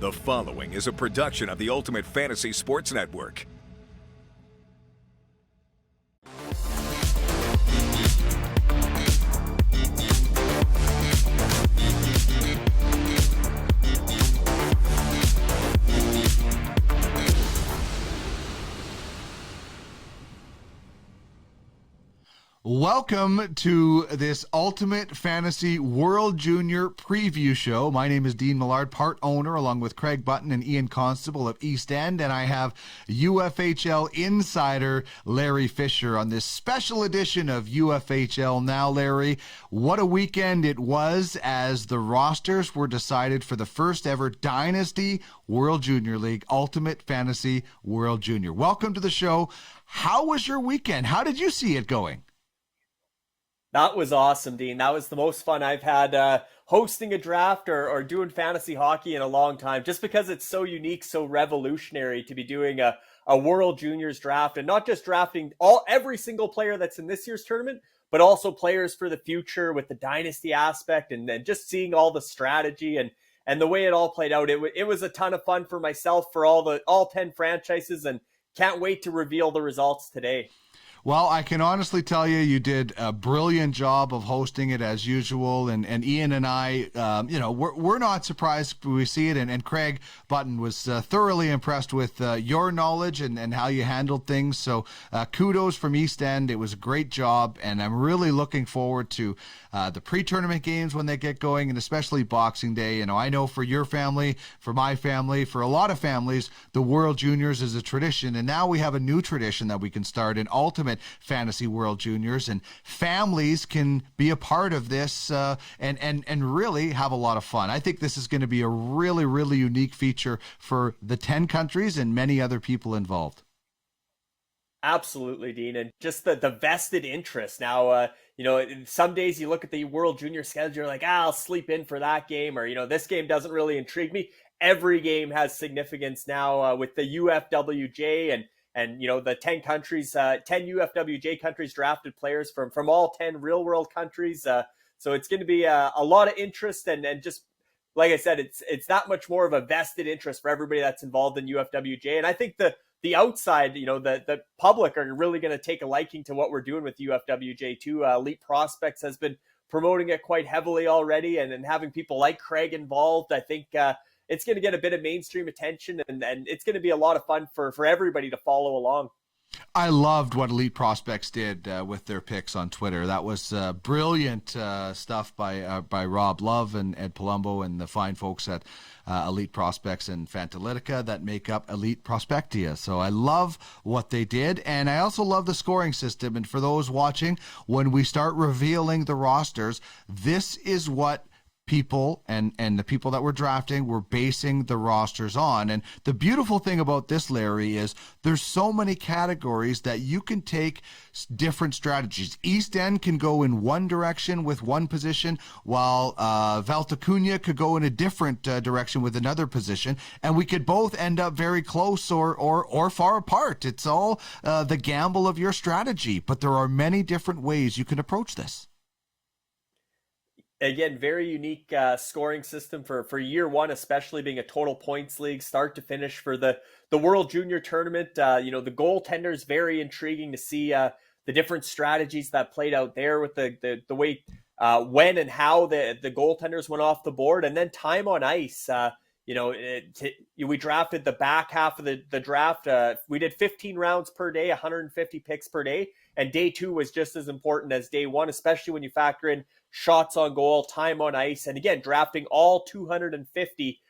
The following is a production of the Ultimate Fantasy Sports Network. Welcome to this Ultimate Fantasy World Junior Preview Show. My name is Dean Millard, part owner, along with Craig Button and Ian Constable of East End, and I have UFHL insider Larry Fisher on this special edition of UFHL Now. Larry, what a weekend it was as the rosters were decided for the first ever Dynasty World Junior League Ultimate Fantasy World Junior. Welcome to the show. How was your weekend? How did you see it going? That was awesome, Dean. That was the most fun I've had hosting a draft or doing fantasy hockey in a long time, just because it's so unique, so revolutionary to be doing a World Juniors draft, and not just drafting every single player that's in this year's tournament, but also players for the future with the dynasty aspect, and then just seeing all the strategy and the way it all played out. It was a ton of fun for myself, for all 10 franchises, and can't wait to reveal the results today. Well, I can honestly tell you, you did a brilliant job of hosting it as usual, and Ian and I, we're not surprised when we see it, and Craig Button was thoroughly impressed with your knowledge and how you handled things, so kudos from East End. It was a great job, and I'm really looking forward to the pre-tournament games when they get going, and especially Boxing Day. I know for your family, for my family, for a lot of families, the World Juniors is a tradition, and now we have a new tradition that we can start in Ultimate Fantasy World Juniors, and families can be a part of this and really have a lot of fun. I think this is going to be a really, really unique feature for the 10 countries and many other people involved. Absolutely, Dean. And just the vested interest. Now, some days you look at the World Junior schedule, you're like, I'll sleep in for that game, or, this game doesn't really intrigue me. Every game has significance now with the UFWJ and the 10 countries, 10 UFWJ countries drafted players from all 10 real world countries. So it's going to be a lot of interest, and just like I said, it's that much more of a vested interest for everybody that's involved in UFWJ. And I think the outside, the public are really going to take a liking to what we're doing with UFWJ too. Elite Prospects has been promoting it quite heavily already, and having people like Craig involved, I think, it's going to get a bit of mainstream attention, and it's going to be a lot of fun for everybody to follow along. I loved what Elite Prospects did with their picks on Twitter. That was brilliant stuff by Rob Love and Ed Palumbo and the fine folks at Elite Prospects and Fantalytica that make up Elite Prospectia. So I love what they did, and I also love the scoring system. And for those watching, when we start revealing the rosters, this is what people and the people that we're drafting were basing the rosters on. And the beautiful thing about this, Larry, is there's so many categories that you can take different strategies. East End can go in one direction with one position, while Val Takunia could go in a different direction with another position, and we could both end up very close or far apart. It's all the gamble of your strategy, but there are many different ways you can approach this. Again, very unique scoring system for year one, especially being a total points league, start to finish for the World Junior Tournament. The goaltenders, very intriguing to see the different strategies that played out there with the way when and how the goaltenders went off the board, and then time on ice. We drafted the back half of the draft. We did 15 rounds per day, 150 picks per day, and day two was just as important as day one, especially when you factor in shots on goal, time on ice, and again, drafting all 250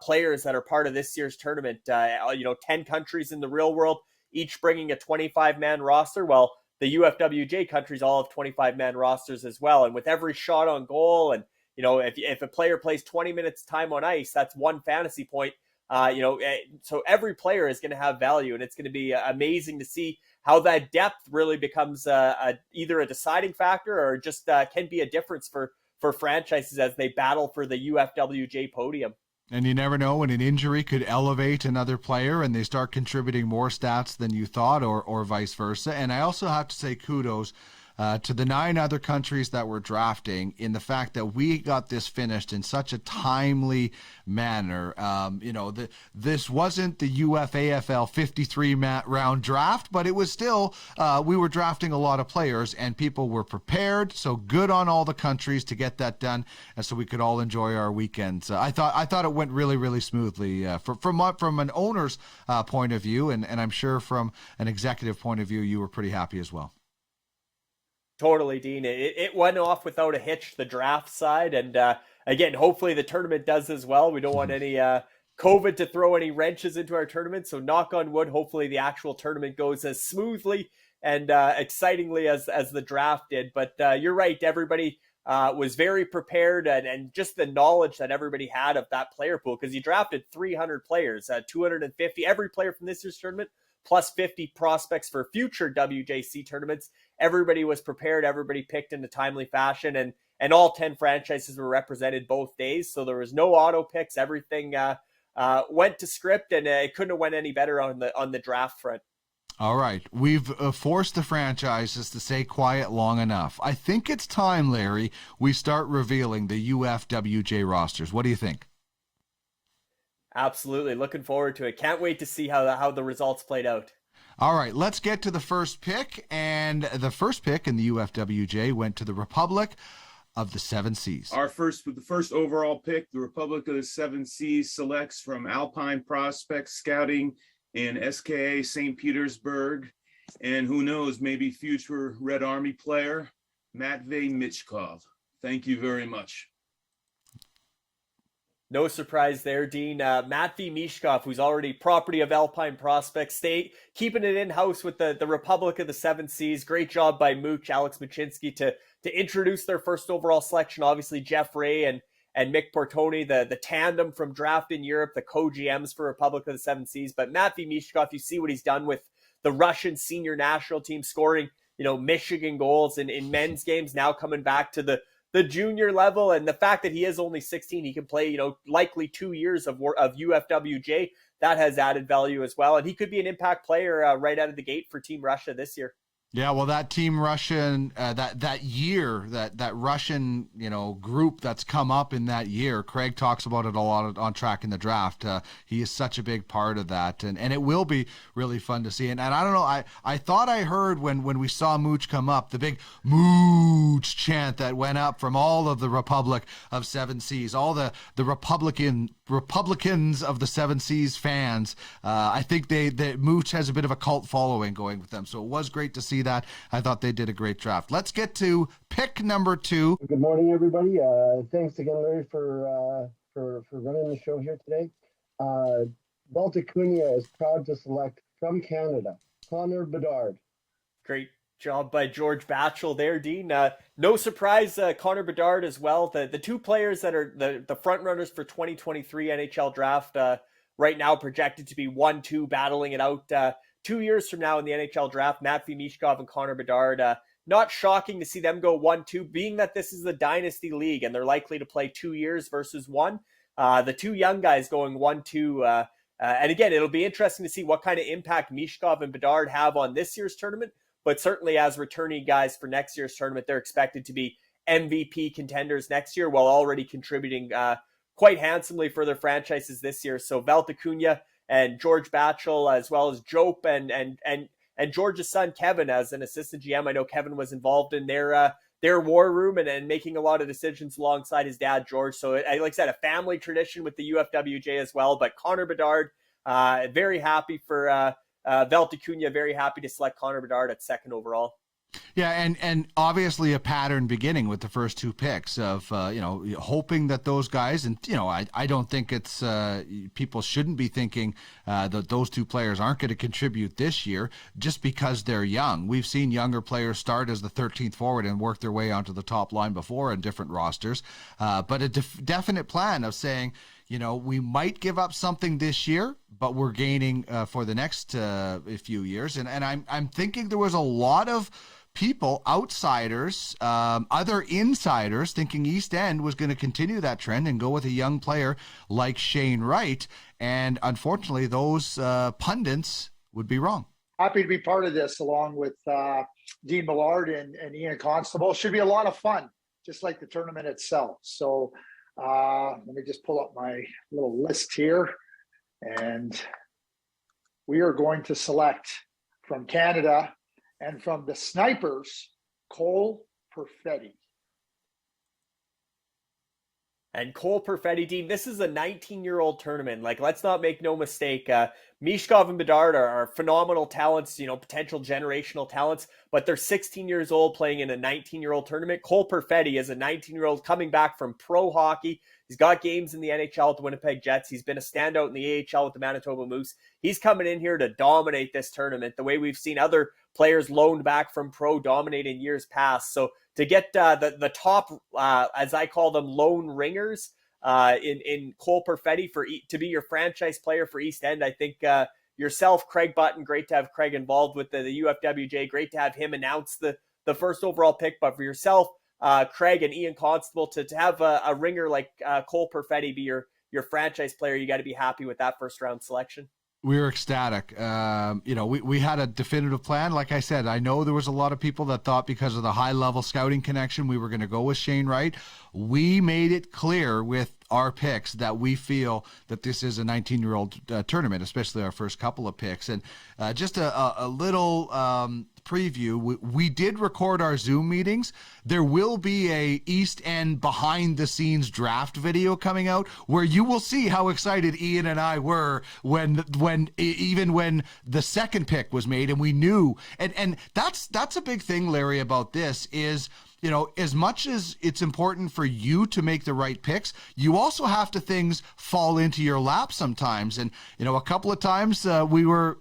players that are part of this year's tournament. 10 countries in the real world, each bringing a 25-man roster. Well, the UFWJ countries all have 25-man rosters as well. And with every shot on goal, and if a player plays 20 minutes time on ice, that's one fantasy point. So every player is going to have value, and it's going to be amazing to see how that depth really becomes either a deciding factor or just can be a difference for franchises as they battle for the UFWJ podium. And you never know when an injury could elevate another player and they start contributing more stats than you thought, or vice versa. And I also have to say kudos to the 9 other countries that were drafting in the fact that we got this finished in such a timely manner. This wasn't the UFAFL 53-round draft, but it was still, we were drafting a lot of players and people were prepared. So good on all the countries to get that done, and so we could all enjoy our weekends. I thought it went really, really smoothly from an owner's point of view, and I'm sure from an executive point of view, you were pretty happy as well. Totally, Dean. It went off without a hitch, the draft side, and again, hopefully the tournament does as well. We don't want any COVID to throw any wrenches into our tournament, so knock on wood, hopefully the actual tournament goes as smoothly and excitingly as the draft did. But you're right, everybody was very prepared, and just the knowledge that everybody had of that player pool, because he drafted 300 players, 250, every player from this year's tournament, plus 50 prospects for future WJC tournaments. Everybody was prepared. Everybody picked in a timely fashion, and all 10 franchises were represented both days. So there was no auto picks. Everything went to script, and it couldn't have went any better on the draft front. All right. We've forced the franchises to stay quiet long enough. I think it's time, Larry, we start revealing the UFWJ rosters. What do you think? Absolutely. Looking forward to it. Can't wait to see how the results played out. All right, let's get to the first pick. And the first pick in the UFWJ went to the Republic of the Seven Seas. The first overall pick, the Republic of the Seven Seas selects from Alpine Prospect Scouting in SKA St. Petersburg. And who knows, maybe future Red Army player, Matvey Michkov. Thank you very much. No surprise there, Dean. Matvey Michkov, who's already property of Alpine Prospect State, keeping it in-house with the Republic of the Seven Seas. Great job by Mooch, Alex Machinsky, to introduce their first overall selection. Obviously, Jeff Ray and Mick Portoni, the tandem from draft in Europe, the co-GMs for Republic of the Seven Seas. But Matvey Michkov, you see what he's done with the Russian senior national team, scoring, Michigan goals in men's games, now coming back to the junior level, and the fact that he is only 16, he can play, likely 2 years of UFWJ. That has added value as well, and he could be an impact player right out of the gate for Team Russia this year. Yeah, well, that Team Russian, that year, that Russian, group that's come up in that year, Craig talks about it a lot on Track in the Draft. He is such a big part of that, and it will be really fun to see. And I don't know, I thought I heard when we saw Mooch come up, the big Mooch chant that went up from all of the Republic of Seven Seas, all the Republicans of the Seven Seas fans. I think that Mooch has a bit of a cult following going with them, so it was great to see that. I thought they did a great draft. Let's get to pick number 2. Good morning, everybody. Thanks again, Larry, for running the show here today. Val Takunia is proud to select from Canada, Connor Bedard. Great job by George Batchel there, Dean. No surprise, Connor Bedard as well. The two players that are the front runners for 2023 NHL draft right now, projected to be 1-2, battling it out 2 years from now in the NHL draft, Matvey Michkov and Connor Bedard. Not shocking to see them go 1-2, being that this is the Dynasty League and they're likely to play 2 years versus 1. The two young guys going 1-2. And again, it'll be interesting to see what kind of impact Michkov and Bedard have on this year's tournament. But certainly as returning guys for next year's tournament, they're expected to be MVP contenders next year, while already contributing quite handsomely for their franchises this year. So Val Takunia and George Batchel, as well as Jope and George's son Kevin as an assistant GM. I know Kevin was involved in their war room and making a lot of decisions alongside his dad George. So like I said, a family tradition with the UFWJ as well. But Connor Bedard, very happy for Val Takunia, very happy to select Connor Bedard at 2nd overall. Yeah, and obviously a pattern beginning with the first 2 picks of hoping that those guys, and I don't think it's people shouldn't be thinking that those 2 players aren't going to contribute this year just because they're young. We've seen younger players start as the 13th forward and work their way onto the top line before in different rosters, but a definite plan of saying, we might give up something this year, but we're gaining for the next few years. And I'm thinking there was a lot of people, outsiders, other insiders, thinking East End was going to continue that trend and go with a young player like Shane Wright. And unfortunately, those pundits would be wrong. happy to be part of this along with Dean Millard and Ian Constable. Should be a lot of fun, just like the tournament itself. So let me just pull up my little list here. And we are going to select from Canada and from the Snipers, Cole Perfetti. And Cole Perfetti, Dean, this is a 19-year-old tournament. Like, let's not make no mistake. Michkov and Bedard are phenomenal talents, potential generational talents, but they're 16 years old playing in a 19-year-old tournament. Cole Perfetti is a 19-year-old coming back from pro hockey. He's got games in the NHL with the Winnipeg Jets. He's been a standout in the AHL with the Manitoba Moose. He's coming in here to dominate this tournament the way we've seen other players loaned back from pro dominate in years past. So to get the top, as I call them, lone ringers in Cole Perfetti to be your franchise player for East End, I think yourself, Craig Button, great to have Craig involved with the UFWJ. Great to have him announce the first overall pick. But for yourself, Craig and Ian Constable, to have a ringer like Cole Perfetti be your franchise player, you got to be happy with that first round selection. We were ecstatic. We had a definitive plan. Like I said, I know there was a lot of people that thought because of the high-level scouting connection, we were going to go with Shane Wright. We made it clear with our picks that we feel that this is a 19-year-old tournament, especially our first couple of picks. And just a little preview, we did record our Zoom meetings. There will be a East End behind-the-scenes draft video coming out where you will see how excited Ian and I were when the second pick was made, and we knew. And that's a big thing, Larry, about this is, as much as it's important for you to make the right picks, you also have to things fall into your lap sometimes. And, a couple of times we were,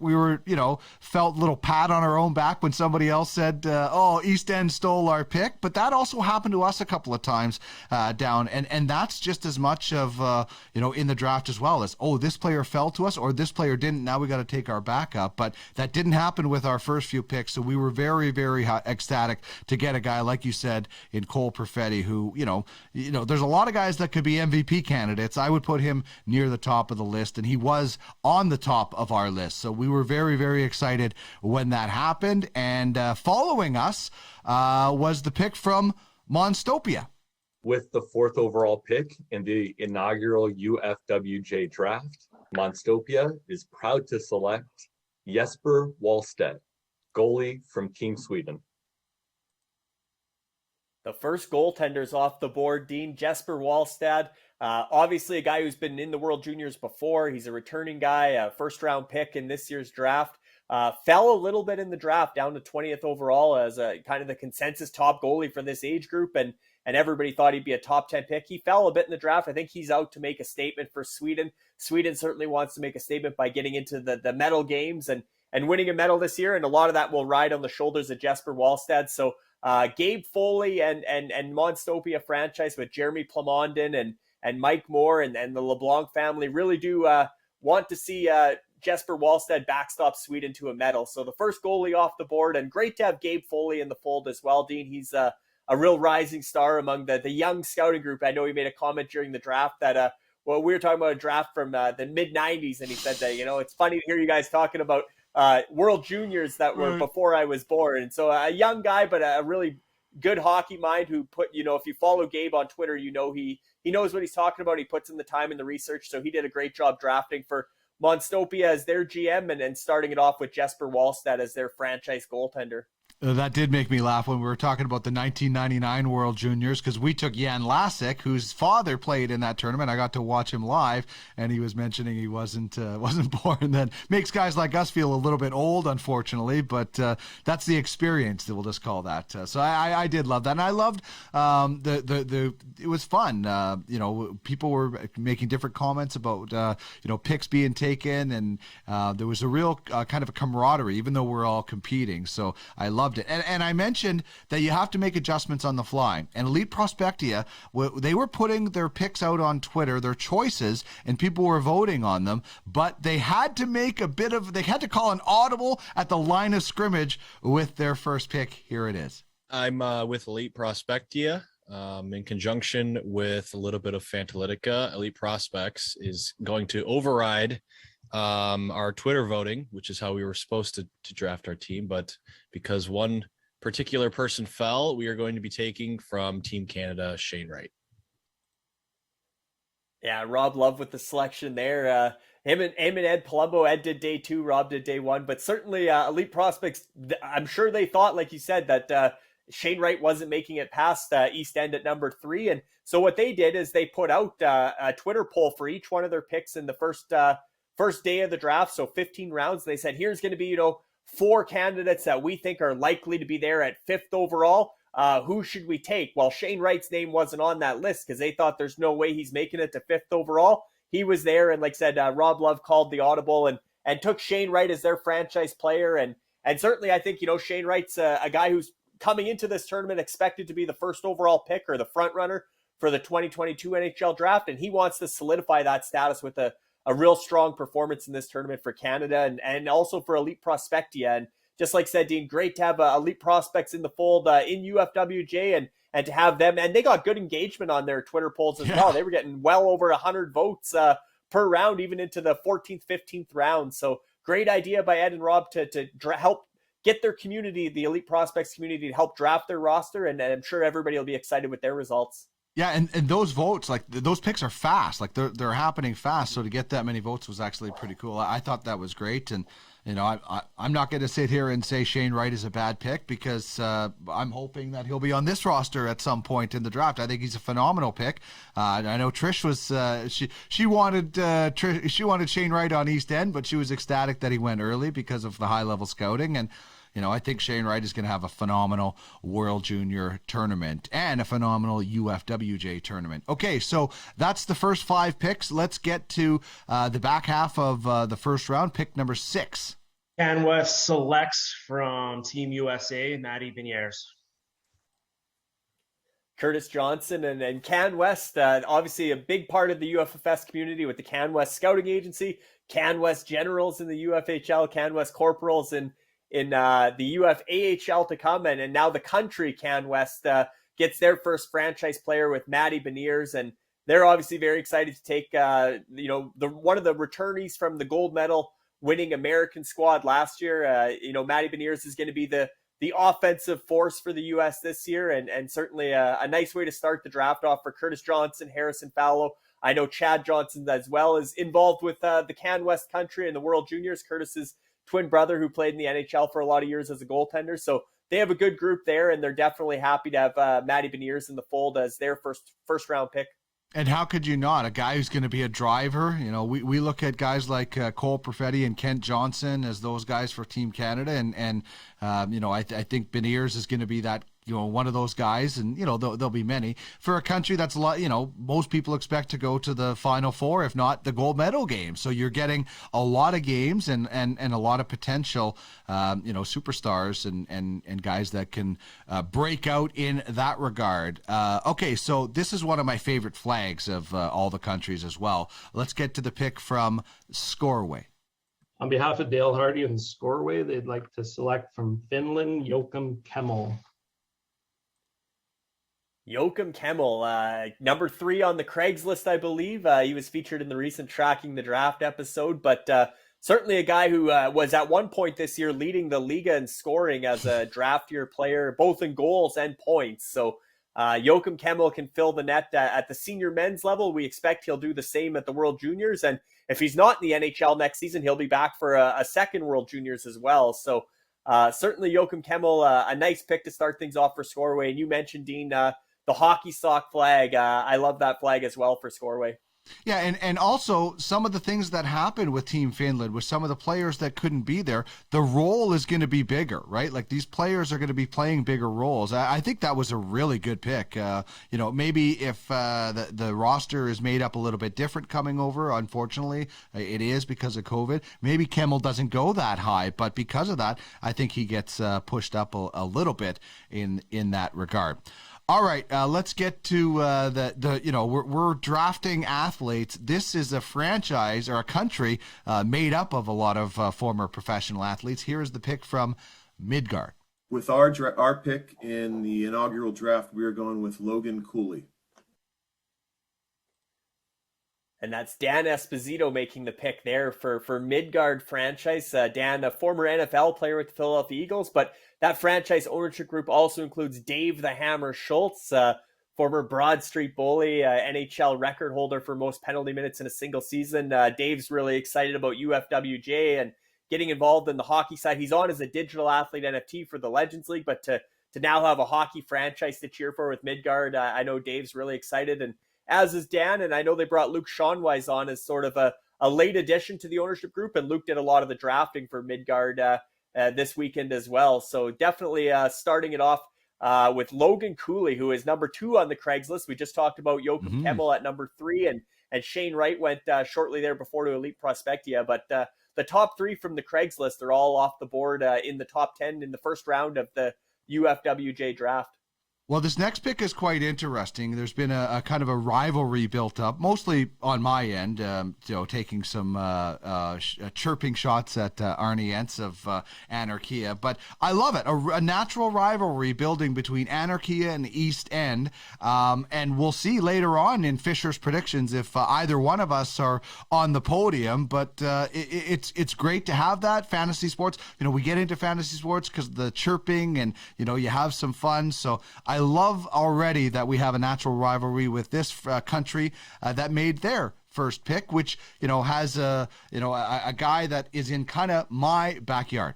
felt a little pat on our own back when somebody else said, East End stole our pick. But that also happened to us a couple of times down. And that's just as much of, in the draft as well as, this player fell to us or this player didn't. Now we got to take our backup. But that didn't happen with our first few picks. So we were very, very ecstatic to get a guy, like you said, in Cole Perfetti, who, there's a lot of guys that could be MVP candidates. I would put him near the top of the list, and he was on the top of our list. So we were very, very excited when that happened. And following us was the pick from Monstopia. With the 4th overall pick in the inaugural UFWJ draft, Monstopia is proud to select Jesper Wallstedt, goalie from Team Sweden. The first goaltender's off the board, Dean. Jesper Wallstedt, obviously a guy who's been in the World Juniors before. He's a returning guy, a first-round pick in this year's draft. Fell a little bit in the draft, down to 20th overall as a kind of the consensus top goalie for this age group, and everybody thought he'd be a top 10 pick. He fell a bit in the draft. I think he's out to make a statement for Sweden. Sweden certainly wants to make a statement by getting into the medal games and winning a medal this year, and a lot of that will ride on the shoulders of Jesper Wallstedt. So Gabe Foley and Monstopia franchise with Jeremy Plamondon and Mike Moore and the LeBlanc family really do want to see Jesper Wallstedt backstop Sweden to a medal. So the first goalie off the board, and great to have Gabe Foley in the fold as well, Dean. He's a real rising star among the young scouting group. I know he made a comment during the draft that we were talking about a draft from the mid-90s, and he said that, it's funny to hear you guys talking about World Juniors that were before I was born. And so a young guy, but a really good hockey mind who if you follow Gabe on Twitter, he knows what he's talking about. He puts in the time and the research. So he did a great job drafting for Monstopia as their GM and starting it off with Jesper Wallstedt as their franchise goaltender. That did make me laugh when we were talking about the 1999 World Juniors, because we took Jan Lasek, whose father played in that tournament. I got to watch him live, and he was mentioning he wasn't born. That makes guys like us feel a little bit old, unfortunately, but that's the experience that we'll just call that. So I did love that, and I loved it was fun. People were making different comments about picks being taken, and there was a real kind of a camaraderie, even though we're all competing. So I loved it. And I mentioned that you have to make adjustments on the fly. And Elite Prospectia, they were putting their picks out on Twitter, their choices, and people were voting on them. But they had to make they had to call an audible at the line of scrimmage with their first pick. Here it is. I'm with Elite Prospectia. In conjunction with a little bit of Fantalytica, Elite Prospects is going to override our Twitter voting, which is how we were supposed to draft our team. But because one particular person fell, we are going to be taking from Team Canada, Shane Wright. Yeah, Rob Love with the selection there. Him and Ed Palumbo. Ed did day 2, Rob did day 1. But certainly elite prospects, I'm sure they thought, like you said, that Shane Wright wasn't making it past East End at number 3. And so what they did is they put out a Twitter poll for each one of their picks in the first day of the draft. So 15 rounds. They said, here's going to be, 4 candidates that we think are likely to be there at 5th overall. Who should we take? Well, Shane Wright's name wasn't on that list because they thought there's no way he's making it to 5th overall. He was there, and like I said, Rob Love called the audible and took Shane Wright as their franchise player. And certainly I think, Shane Wright's a guy who's coming into this tournament expected to be the 1st overall pick or the front runner for the 2022 NHL draft, and he wants to solidify that status with a real strong performance in this tournament for Canada and also for Elite Prospectia. And just like said, Dean, great to have elite prospects in the fold in UFWJ and to have them. And they got good engagement on their Twitter polls as well. They were getting well over 100 votes per round, even into the 14th, 15th round. So great idea by Ed and Rob to help get their community, the elite prospects community, to help draft their roster. And I'm sure everybody will be excited with their results. Yeah, and those votes, like those picks are fast, like they're happening fast. So to get that many votes was actually pretty cool. I thought that was great, and I'm not going to sit here and say Shane Wright is a bad pick because I'm hoping that he'll be on this roster at some point in the draft. I think he's a phenomenal pick. I know Trish was she wanted Shane Wright on East End, but she was ecstatic that he went early because of the high level scouting. And I think Shane Wright is going to have a phenomenal World Junior tournament and a phenomenal UFWJ tournament. Okay, so that's the first 5 picks. Let's get to the back half of the first round. Pick number 6. CanWest selects from Team USA, Bedard and Michkov. Curtis Johnson and CanWest, obviously a big part of the UFFS community with the CanWest Scouting Agency, CanWest Generals in the UFHL, CanWest Corporals in the UFAHL to come, and now the country CanWest gets their first franchise player with Bedard and Michkov, and they're obviously very excited to take one of the returnees from the gold medal winning American squad last year. Bedard and Michkov is going to be the offensive force for the U.S. this year, and certainly a nice way to start the draft off for Curtis Johnson, Harrison Fallow. I know Chad Johnson as well is involved with the CanWest country and the World Juniors. Curtis's twin brother who played in the NHL for a lot of years as a goaltender. So they have a good group there, and they're definitely happy to have Bedard and Michkov in the fold as their first round pick. And how could you not? A guy who's going to be a driver. We look at guys like Cole Perfetti and Kent Johnson as those guys for Team Canada, and I think Beniers is going to be that one of those guys, and there'll be many for a country that's a lot. Most people expect to go to the Final Four, if not the gold medal game. So you're getting a lot of games and a lot of potential, superstars and guys that can break out in that regard. Okay, so this is one of my favorite flags of all the countries as well. Let's get to the pick from Scoreway. On behalf of Dale Hardy and Scoreway, they'd like to select from Finland, Joakim Kemmel. Joakim Kemmel, number 3 on the Craigslist, I believe. He was featured in the recent Tracking the Draft episode, but certainly a guy who was at one point this year leading the Liga in scoring as a draft year player, both in goals and points. So Joakim Kemmel can fill the net at the senior men's level. We expect he'll do the same at the World Juniors. And if he's not in the NHL next season, he'll be back for a second World Juniors as well. So certainly Joakim Kemmel, a nice pick to start things off for Scoreway. And you mentioned, Dean, the hockey sock flag. I love that flag as well for Scoreway. Yeah, and also some of the things that happened with Team Finland, with some of the players that couldn't be there, the role is going to be bigger, right? Like these players are going to be playing bigger roles. I think that was a really good pick. Maybe if the roster is made up a little bit different coming over, unfortunately, it is because of COVID. Maybe Kemmel doesn't go that high, but because of that, I think he gets pushed up a little bit in that regard. All right, let's get to we're drafting athletes. This is a franchise or a country made up of a lot of former professional athletes. Here is the pick from Midgard. With our pick in the inaugural draft, we are going with Logan Cooley. And that's Dan Esposito making the pick there for Midgard franchise. Dan, a former NFL player with the Philadelphia Eagles, but that franchise ownership group also includes Dave the Hammer Schultz, former Broad Street Bully, NHL record holder for most penalty minutes in a single season. Dave's really excited about UFWJ and getting involved in the hockey side. He's on as a digital athlete NFT for the Legends League, but to now have a hockey franchise to cheer for with Midgard, I know Dave's really excited, and as is Dan, and I know they brought Luke Schonweis on as sort of a late addition to the ownership group, and Luke did a lot of the drafting for Midgard this weekend as well. So definitely starting it off with Logan Cooley, who is number 2 on the Craigslist. We just talked about Joachim Kemmel at number 3, and Shane Wright went shortly there before to Elite Prospectia. But the top 3 from the Craigslist are all off the board in the top 10 in the first round of the UFWJ draft. Well, this next pick is quite interesting. There's been a kind of a rivalry built up, mostly on my end, taking some chirping shots at Arnie Entz of Anarchia. But I love it. A natural rivalry building between Anarchia and East End. And we'll see later on in Fisher's predictions if either one of us are on the podium. But it's great to have that. Fantasy sports, we get into fantasy sports because of the chirping and, you have some fun. So I love already that we have a natural rivalry with this country that made their first pick, which has a guy that is in kind of my backyard.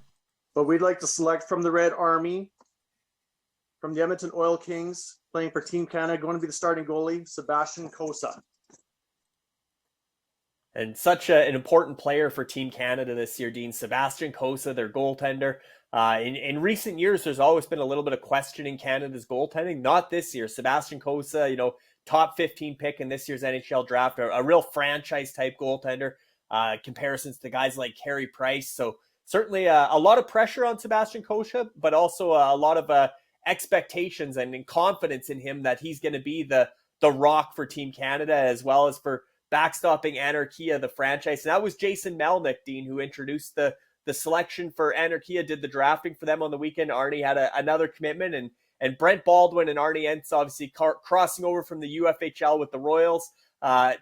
But we'd like to select from the Red Army, from the Edmonton Oil Kings, playing for Team Canada, going to be the starting goalie, Sebastian Cosa. And such an important player for Team Canada this year, Dean. Sebastian Kosa, their goaltender. In recent years, there's always been a little bit of questioning Canada's goaltending. Not this year. Sebastian Kosa, top 15 pick in this year's NHL draft, a real franchise-type goaltender, comparisons to guys like Carey Price. So certainly a lot of pressure on Sebastian Kosa, but also a lot of expectations and confidence in him that he's going to be the rock for Team Canada, as well as for backstopping Anarchia, the franchise. And that was Jason Melnick, Dean, who introduced the selection for Anarchia, did the drafting for them on the weekend. Arnie had another commitment, and Brent Baldwin and Arnie Entz obviously crossing over from the UFHL with the Royals,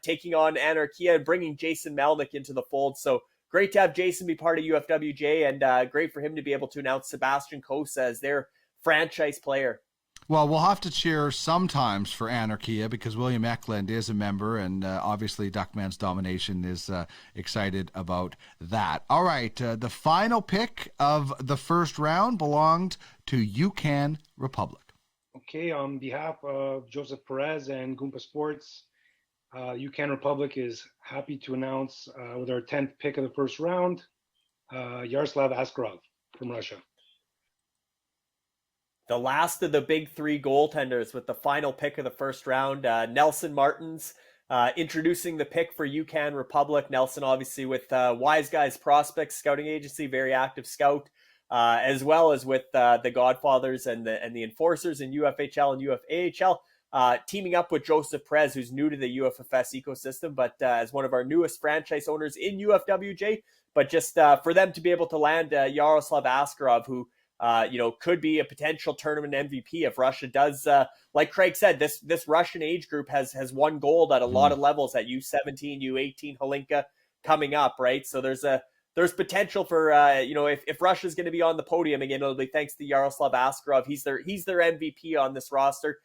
taking on Anarchia and bringing Jason Melnick into the fold. So great to have Jason be part of UFWJ, and great for him to be able to announce Sebastian Kosa as their franchise player. Well, we'll have to cheer sometimes for Anarchia because William Eklund is a member, and obviously Duckman's Domination is excited about that. All right, the final pick of the first round belonged to UCAN Republic. Okay, on behalf of Joseph Perez and Goomba Sports, UCAN Republic is happy to announce with our 10th pick of the first round, Yaroslav Askarov from Russia. The last of the big 3 goaltenders with the final pick of the first round, Nelson Martins, introducing the pick for UCAN Republic. Nelson, obviously, with Wise Guys Prospects Scouting Agency, very active scout, as well as with the Godfathers and the Enforcers in UFHL and UFAHL, teaming up with Joseph Perez, who's new to the UFFS ecosystem, but as one of our newest franchise owners in UFWJ. But just for them to be able to land Yaroslav Askarov, who could be a potential tournament MVP if Russia does, like Craig said, this Russian age group has won gold at a lot of levels at U17, U18, Holinka coming up, right? So there's potential for, if Russia's going to be on the podium again, it'll be thanks to Yaroslav Askarov. He's their MVP on this roster,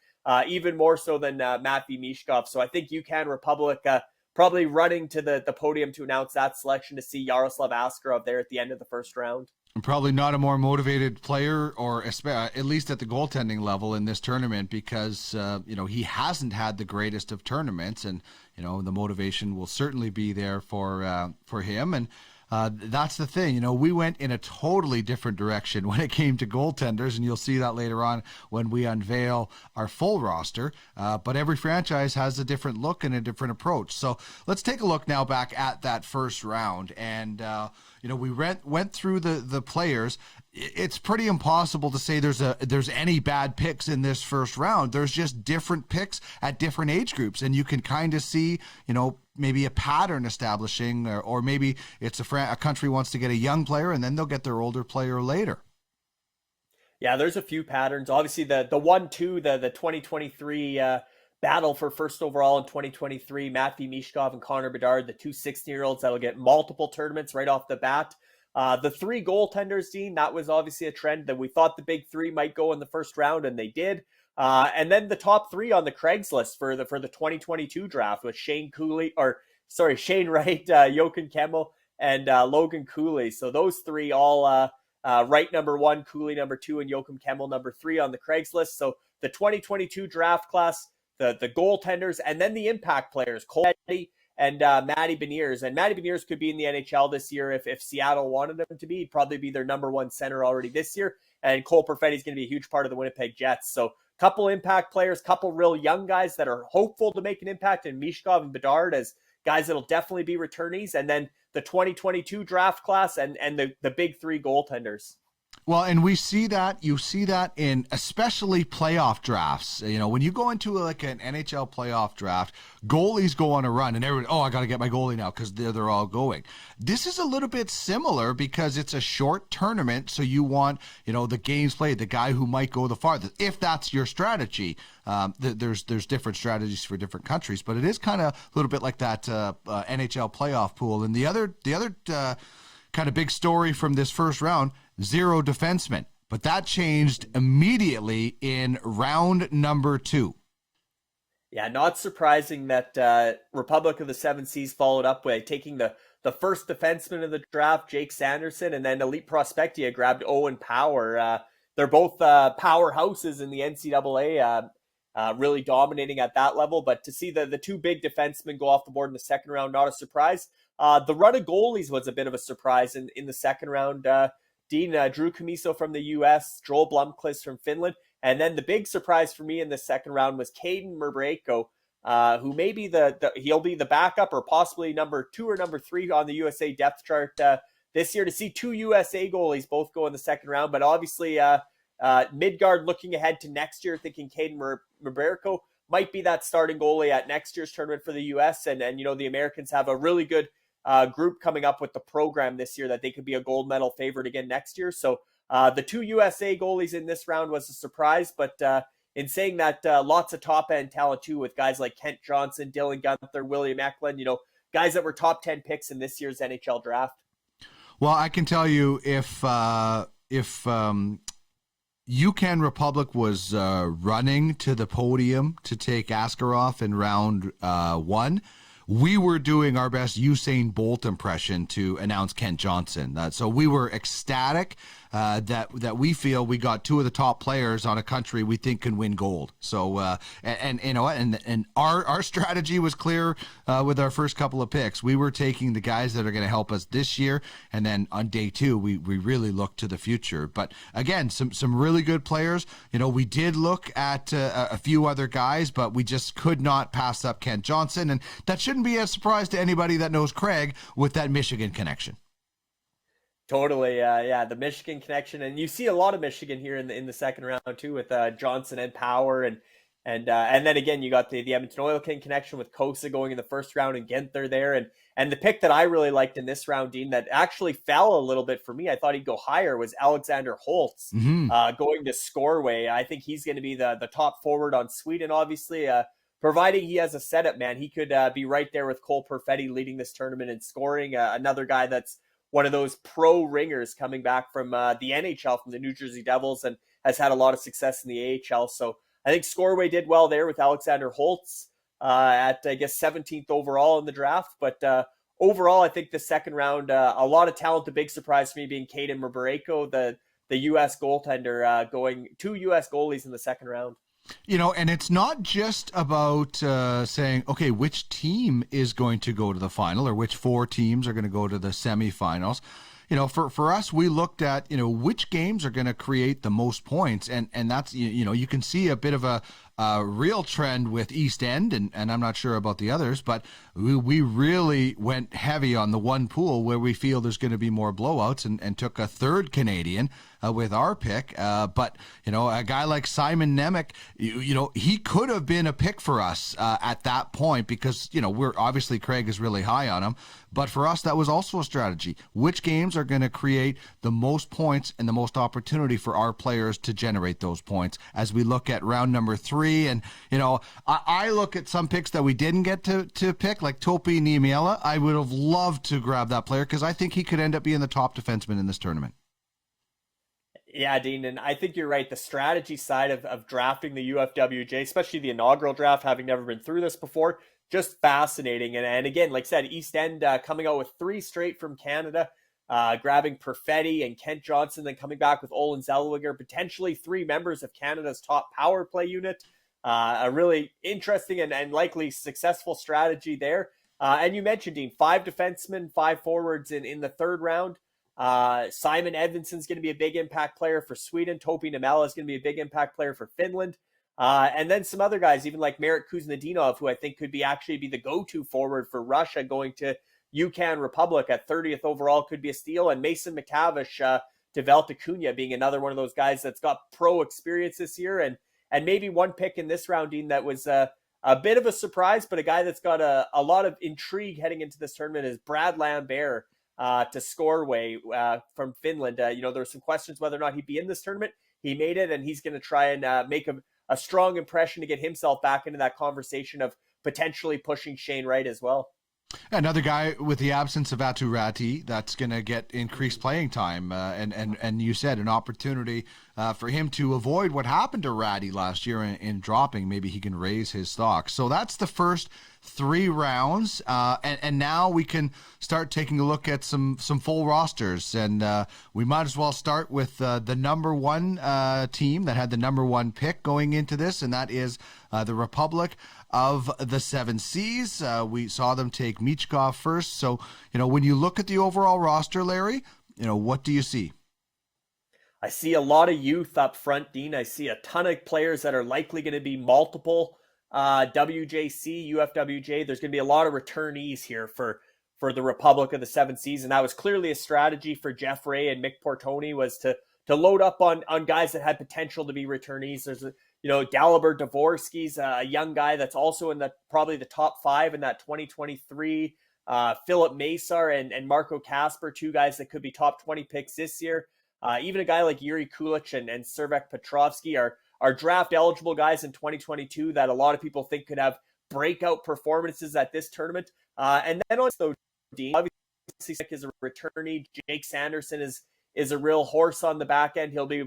even more so than Matvei Michkov. So I think UCAN Republic probably running to the podium to announce that selection to see Yaroslav Askarov there at the end of the first round. And probably not a more motivated player, or at least at the goaltending level in this tournament, because he hasn't had the greatest of tournaments, and the motivation will certainly be there for him. And that's the thing. We went in a totally different direction when it came to goaltenders, and you'll see that later on when we unveil our full roster. But every franchise has a different look and a different approach. So let's take a look now back at that first round, and we went through the players. It's pretty impossible to say there's any bad picks in this first round. There's just different picks at different age groups, and you can kind of see, maybe a pattern establishing, or maybe it's a country wants to get a young player and then they'll get their older player later. Yeah, there's a few patterns. Obviously, the 1-2, the 2023 battle for first overall in 2023. Matthew Michkov and Connor Bedard, the two 16-year-olds that'll get multiple tournaments right off the bat. The three goaltenders, Dean, that was obviously a trend that we thought the big three might go in the first round, and they did. And then the top three on the Craigslist for the 2022 draft was Shane Wright, Jochen Kemmel, and Logan Cooley. So those three all Wright number 1, Cooley number 2, and Jochen Kemmel number 3 on the Craigslist. So the 2022 draft class, the goaltenders, and then the impact players, Cole and Matty Beniers. And Matty Beniers could be in the NHL this year if Seattle wanted him to be. He'd probably be their number 1 center already this year. And Cole Perfetti is going to be a huge part of the Winnipeg Jets. So couple impact players, couple real young guys that are hopeful to make an impact, and Michkov and Bedard as guys that'll definitely be returnees. And then the 2022 draft class and the big three goaltenders. Well, and you see that in especially playoff drafts. You know, when you go into like an NHL playoff draft, goalies go on a run and everyone, I got to get my goalie now because they're all going. This is a little bit similar because it's a short tournament, so you want, the games played, the guy who might go the farthest, if that's your strategy. There's different strategies for different countries, but it is kind of a little bit like that NHL playoff pool. And the other kind of big story from this first round, 0 defensemen. But that changed immediately in round number 2. Yeah, not surprising that Republic of the Seven Seas followed up by taking the first defenseman of the draft, Jake Sanderson, and then Elite Prospectia grabbed Owen Power. They're both powerhouses in the NCAA, really dominating at that level. But to see the two big defensemen go off the board in the second round, not a surprise. The run of goalies was a bit of a surprise in the second round. Dean, Drew Camiso from the U.S., Joel Blomqvist from Finland. And then the big surprise for me in the second round was Caden Merbreko, who may be he'll be the backup or possibly number 2 or number 3 on the USA depth chart this year. To see two USA goalies both go in the second round, but obviously Midgard looking ahead to next year, thinking Caden Merbreko might be that starting goalie at next year's tournament for the U.S. And the Americans have a really good group coming up with the program this year that they could be a gold medal favorite again next year. So the two USA goalies in this round was a surprise, but in saying that, lots of top end talent too, with guys like Kent Johnson, Dylan Gunther, William Eklund, guys that were top 10 picks in this year's NHL draft. Well, I can tell you if UCAN Republic was running to the podium to take Askarov in round 1, we were doing our best Usain Bolt impression to announce Kent Johnson. So we were ecstatic that we feel we got two of the top players on a country we think can win gold. So and our strategy was clear with our first couple of picks. We were taking the guys that are going to help us this year, and then on day 2 we really looked to the future. But again, some really good players. We did look at a few other guys, but we just could not pass up Kent Johnson, and that shouldn't be a surprise to anybody that knows Craig with that Michigan connection. Totally, the Michigan connection, and you see a lot of Michigan here in the second round too, with Johnson and Power, and then again you got the Edmonton Oil King connection with Cosa going in the first round and Genther there, and the pick that I really liked in this round, Dean, that actually fell a little bit for me. I thought he'd go higher, was Alexander Holtz, going to Scoreway. I think he's going to be the top forward on Sweden, obviously. Providing he has a setup, man, he could be right there with Cole Perfetti leading this tournament and scoring. Another guy that's one of those pro ringers coming back from the NHL, from the New Jersey Devils, and has had a lot of success in the AHL. So I think Scoreway did well there with Alexander Holtz at, I guess, 17th overall in the draft. But overall, I think the second round, a lot of talent. The big surprise for me being Caden Merbreko, the U.S. goaltender, going 2 U.S. goalies in the second round. And it's not just about saying, okay, which team is going to go to the final or which 4 teams are going to go to the semifinals. For us, we looked at, which games are going to create the most points. And that's, you can see a bit of a real trend with East End, and I'm not sure about the others, but we really went heavy on the one pool where we feel there's going to be more blowouts and took a third Canadian with our pick. But, a guy like Simon Nemec, he could have been a pick for us at that point because, we're obviously Craig is really high on him. But for us, that was also a strategy. Which games are going to create the most points and the most opportunity for our players to generate those points as we look at round number 3 history. And, I look at some picks that we didn't get to pick, like Topi Niemiela. I would have loved to grab that player because I think he could end up being the top defenseman in this tournament. Yeah, Dean, and I think you're right. The strategy side of drafting the UFWJ, especially the inaugural draft, having never been through this before, just fascinating. And again, like I said, East End coming out with 3 straight from Canada, grabbing Perfetti and Kent Johnson, then coming back with Olin Zellweger, potentially 3 members of Canada's top power play unit. A really interesting and likely successful strategy there. And you mentioned, Dean, 5 defensemen, 5 forwards in the 3rd round. Simon Edvinsson's going to be a big impact player for Sweden. Topi Niemela is going to be a big impact player for Finland. And then some other guys, even like Merit Kuznetsov, who I think could actually be the go-to forward for Russia going to UCAN Republic at 30th overall, could be a steal. And Mason McTavish to Val Takunia being another one of those guys that's got pro experience this year. And maybe one pick in this round, Dean, that was a bit of a surprise, but a guy that's got a lot of intrigue heading into this tournament is Brad Lambert. To Scoreway from Finland. There were some questions whether or not he'd be in this tournament. He made it, and he's going to try and make a strong impression to get himself back into that conversation of potentially pushing Shane Wright as well. Another guy with the absence of Atu Ratti that's going to get increased playing time, and you said an opportunity for him to avoid what happened to Ratti last year in dropping. Maybe he can raise his stock. So that's the first 3 rounds, and now we can start taking a look at some full rosters, and we might as well start with the number 1 team that had the number 1 pick going into this, and that is the Republic of the 7 Seas. We saw them take Michkov first. So, when you look at the overall roster, Larry, what do you see? I see a lot of youth up front, Dean. I see a ton of players that are likely going to be multiple WJC, UFWJ. There's going to be a lot of returnees here for the Republic of the 7 Seas. And that was clearly a strategy for Jeff Ray and Mick Portoni, was to load up on guys that had potential to be returnees. There's Dalibor Dvorsky's a young guy that's also in probably the top 5 in that 2023. Philip Masar and Marco Kasper, 2 guys that could be top 20 picks this year. Even a guy like Yuri Kulich and Servek Petrovsky are draft eligible guys in 2022 that a lot of people think could have breakout performances at this tournament. And then also, Dean, obviously is a returnee. Jake Sanderson is a real horse on the back end. He'll be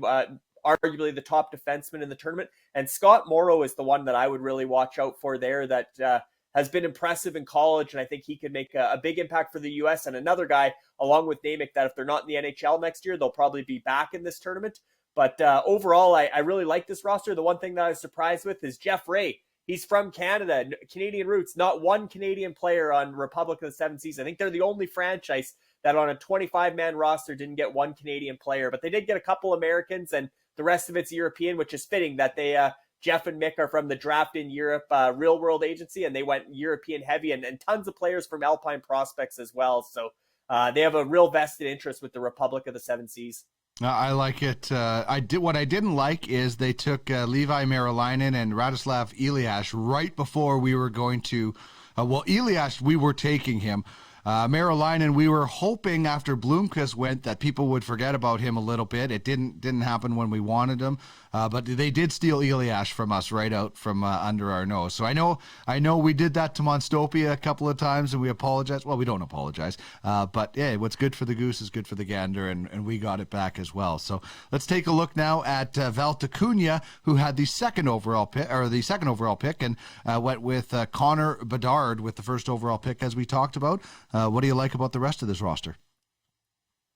arguably the top defenseman in the tournament. And Scott Morrow is the one that I would really watch out for there, that has been impressive in college, and I think he could make a big impact for the U.S. And another guy, along with Namick, that if they're not in the NHL next year, they'll probably be back in this tournament. But overall, I really like this roster. The one thing that I was surprised with is Jeff Ray. He's from Canada, Canadian roots. Not one Canadian player on Republic of the 7 Seas. I think they're the only franchise that on a 25-man roster didn't get one Canadian player. But they did get a couple Americans, and the rest of it's European, which is fitting that they Jeff and Mick are from the Draft in Europe Real World Agency, and they went European heavy, and tons of players from Alpine Prospects as well. So they have a real vested interest with the Republic of the 7 Seas. I like it. What I didn't like is they took Levi Marilainen and Radoslav Elias right before we were going to. Elias, we were taking him. Marilainen, we were hoping after Blomqvist went that people would forget about him a little bit. It didn't happen when we wanted him, but they did steal Elias from us right out from under our nose. So I know we did that to Monstopia a couple of times, and we apologize. Well, we don't apologize, but yeah, what's good for the goose is good for the gander, and we got it back as well. So let's take a look now at Val Takunia, who had the second overall pick, and went with Connor Bedard with the first overall pick, as we talked about. What do you like about the rest of this roster?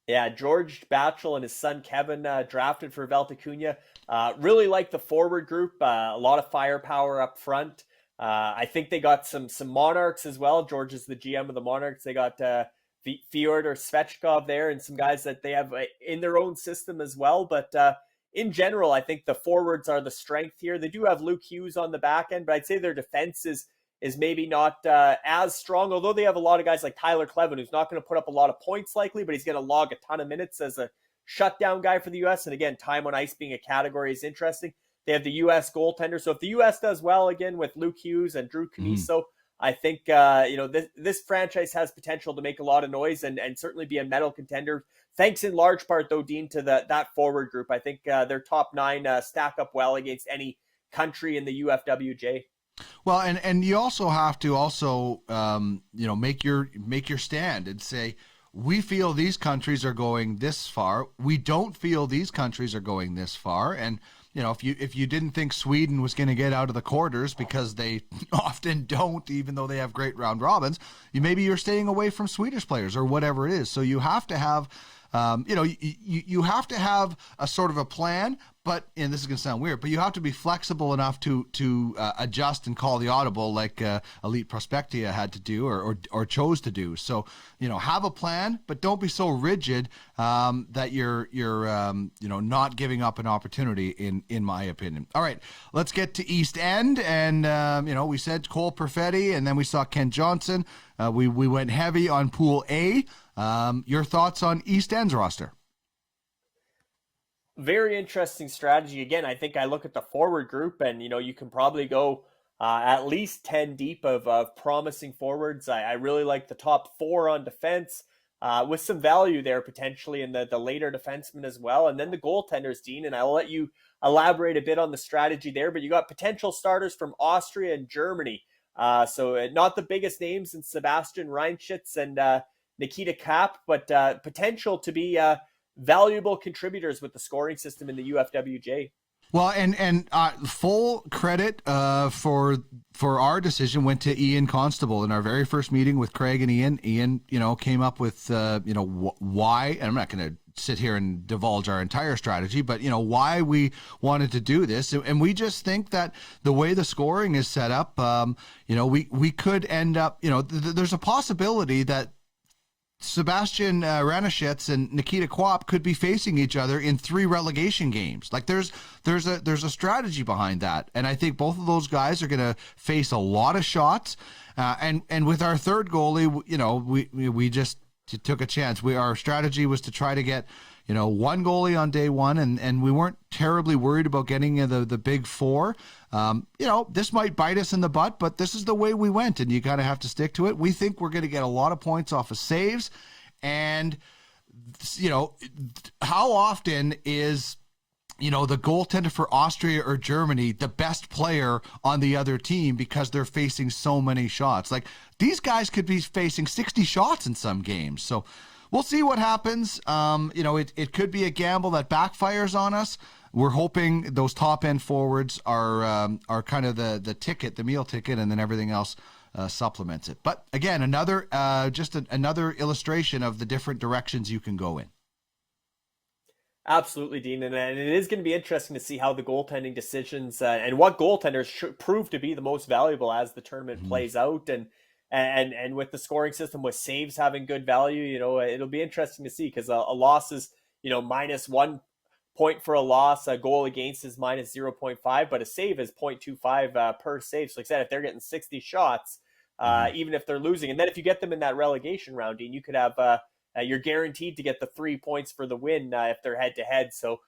Yeah, George Batchel and his son Kevin drafted for Val Takunia. Really like the forward group. A lot of firepower up front. I think they got some Monarchs as well. George is the GM of the Monarchs. They got Fyodor Svechkov there and some guys that they have in their own system as well. But in general, I think the forwards are the strength here. They do have Luke Hughes on the back end, but I'd say their defense is maybe not as strong, although they have a lot of guys like Tyler Clevin, who's not going to put up a lot of points likely, but he's going to log a ton of minutes as a shutdown guy for the U.S. And again, time on ice being a category is interesting. They have the U.S. goaltender. So if the U.S. does well again with Luke Hughes and Drew Caniso, I think this franchise has potential to make a lot of noise and certainly be a medal contender. Thanks in large part, though, Dean, to that forward group. I think their top 9 stack up well against any country in the UFWJ. Well, and you also have to make your stand and say, we feel these countries are going this far. We don't feel these countries are going this far. And, if you didn't think Sweden was going to get out of the quarters, because they often don't, even though they have great round robins, maybe you're staying away from Swedish players or whatever it is. So you have to have, you have to have a sort of a plan, and this is going to sound weird, but you have to be flexible enough to adjust and call the audible, like Elite Prospectia had to do or chose to do. So, have a plan, but don't be so rigid that you're not giving up an opportunity, in my opinion. All right, let's get to East End. And, we said Cole Perfetti, and then we saw Ken Johnson. We went heavy on Pool A. Your thoughts on East End's roster? Very interesting strategy. Again, I think I look at the forward group, and you can probably go at least 10 deep of promising forwards. I really like the top 4 on defense, with some value there potentially in the later defensemen as well. And then the goaltenders, Dean, and I'll let you elaborate a bit on the strategy there, but you got potential starters from Austria and Germany. So not the biggest names in Sebastian Reinschitz and Nikita Kapp, but potential to be valuable contributors with the scoring system in the UFWJ. Well, and full credit for our decision went to Ian Constable in our very first meeting with Craig and Ian. Ian, came up with why, and I'm not going to sit here and divulge our entire strategy, but why we wanted to do this, and we just think that the way the scoring is set up, we could end up, there's a possibility that Sebastian Ranischitz and Nikita Kwap could be facing each other in 3 relegation games. Like there's a strategy behind that, and I think both of those guys are going to face a lot of shots. And with our third goalie, we just took a chance. Our strategy was to try to get one goalie on day one, and we weren't terribly worried about getting the big 4. This might bite us in the butt, but this is the way we went, and you kind of have to stick to it. We think we're going to get a lot of points off of saves, and how often is the goaltender for Austria or Germany the best player on the other team because they're facing so many shots? Like, these guys could be facing 60 shots in some games. So we'll see what happens. It could be a gamble that backfires on us. We're hoping those top end forwards are kind of the ticket, the meal ticket, and then everything else supplements it. But again, another illustration of the different directions you can go in. Absolutely, Dean, and it is going to be interesting to see how the goaltending decisions and what goaltenders should prove to be the most valuable as the tournament plays out, and with the scoring system, with saves having good value, it'll be interesting to see, because a loss is -1 point for a loss, a goal against is -0.5, but a save is 0.25 per save. So like I said, if they're getting 60 shots, even if they're losing, and then if you get them in that relegation round, Dean, you could have you're guaranteed to get the 3 points for the win if they're head-to-head. So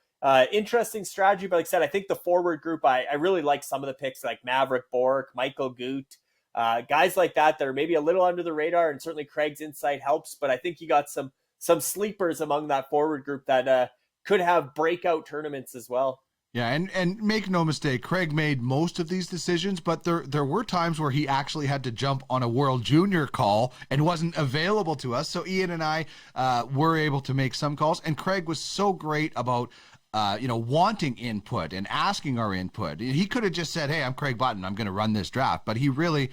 interesting strategy. But like I said, I think the forward group, I really like some of the picks, like Maverick Bork, Michael Goot, guys like that are maybe a little under the radar, and certainly Craig's insight helps. But I think you got some sleepers among that forward group that could have breakout tournaments as well. Yeah, and make no mistake, Craig made most of these decisions, but there were times where he actually had to jump on a World Junior call and wasn't available to us. So Ian and I were able to make some calls, and Craig was so great about wanting input and asking our input. He could have just said, "Hey, I'm Craig Button, I'm going to run this draft," but he really,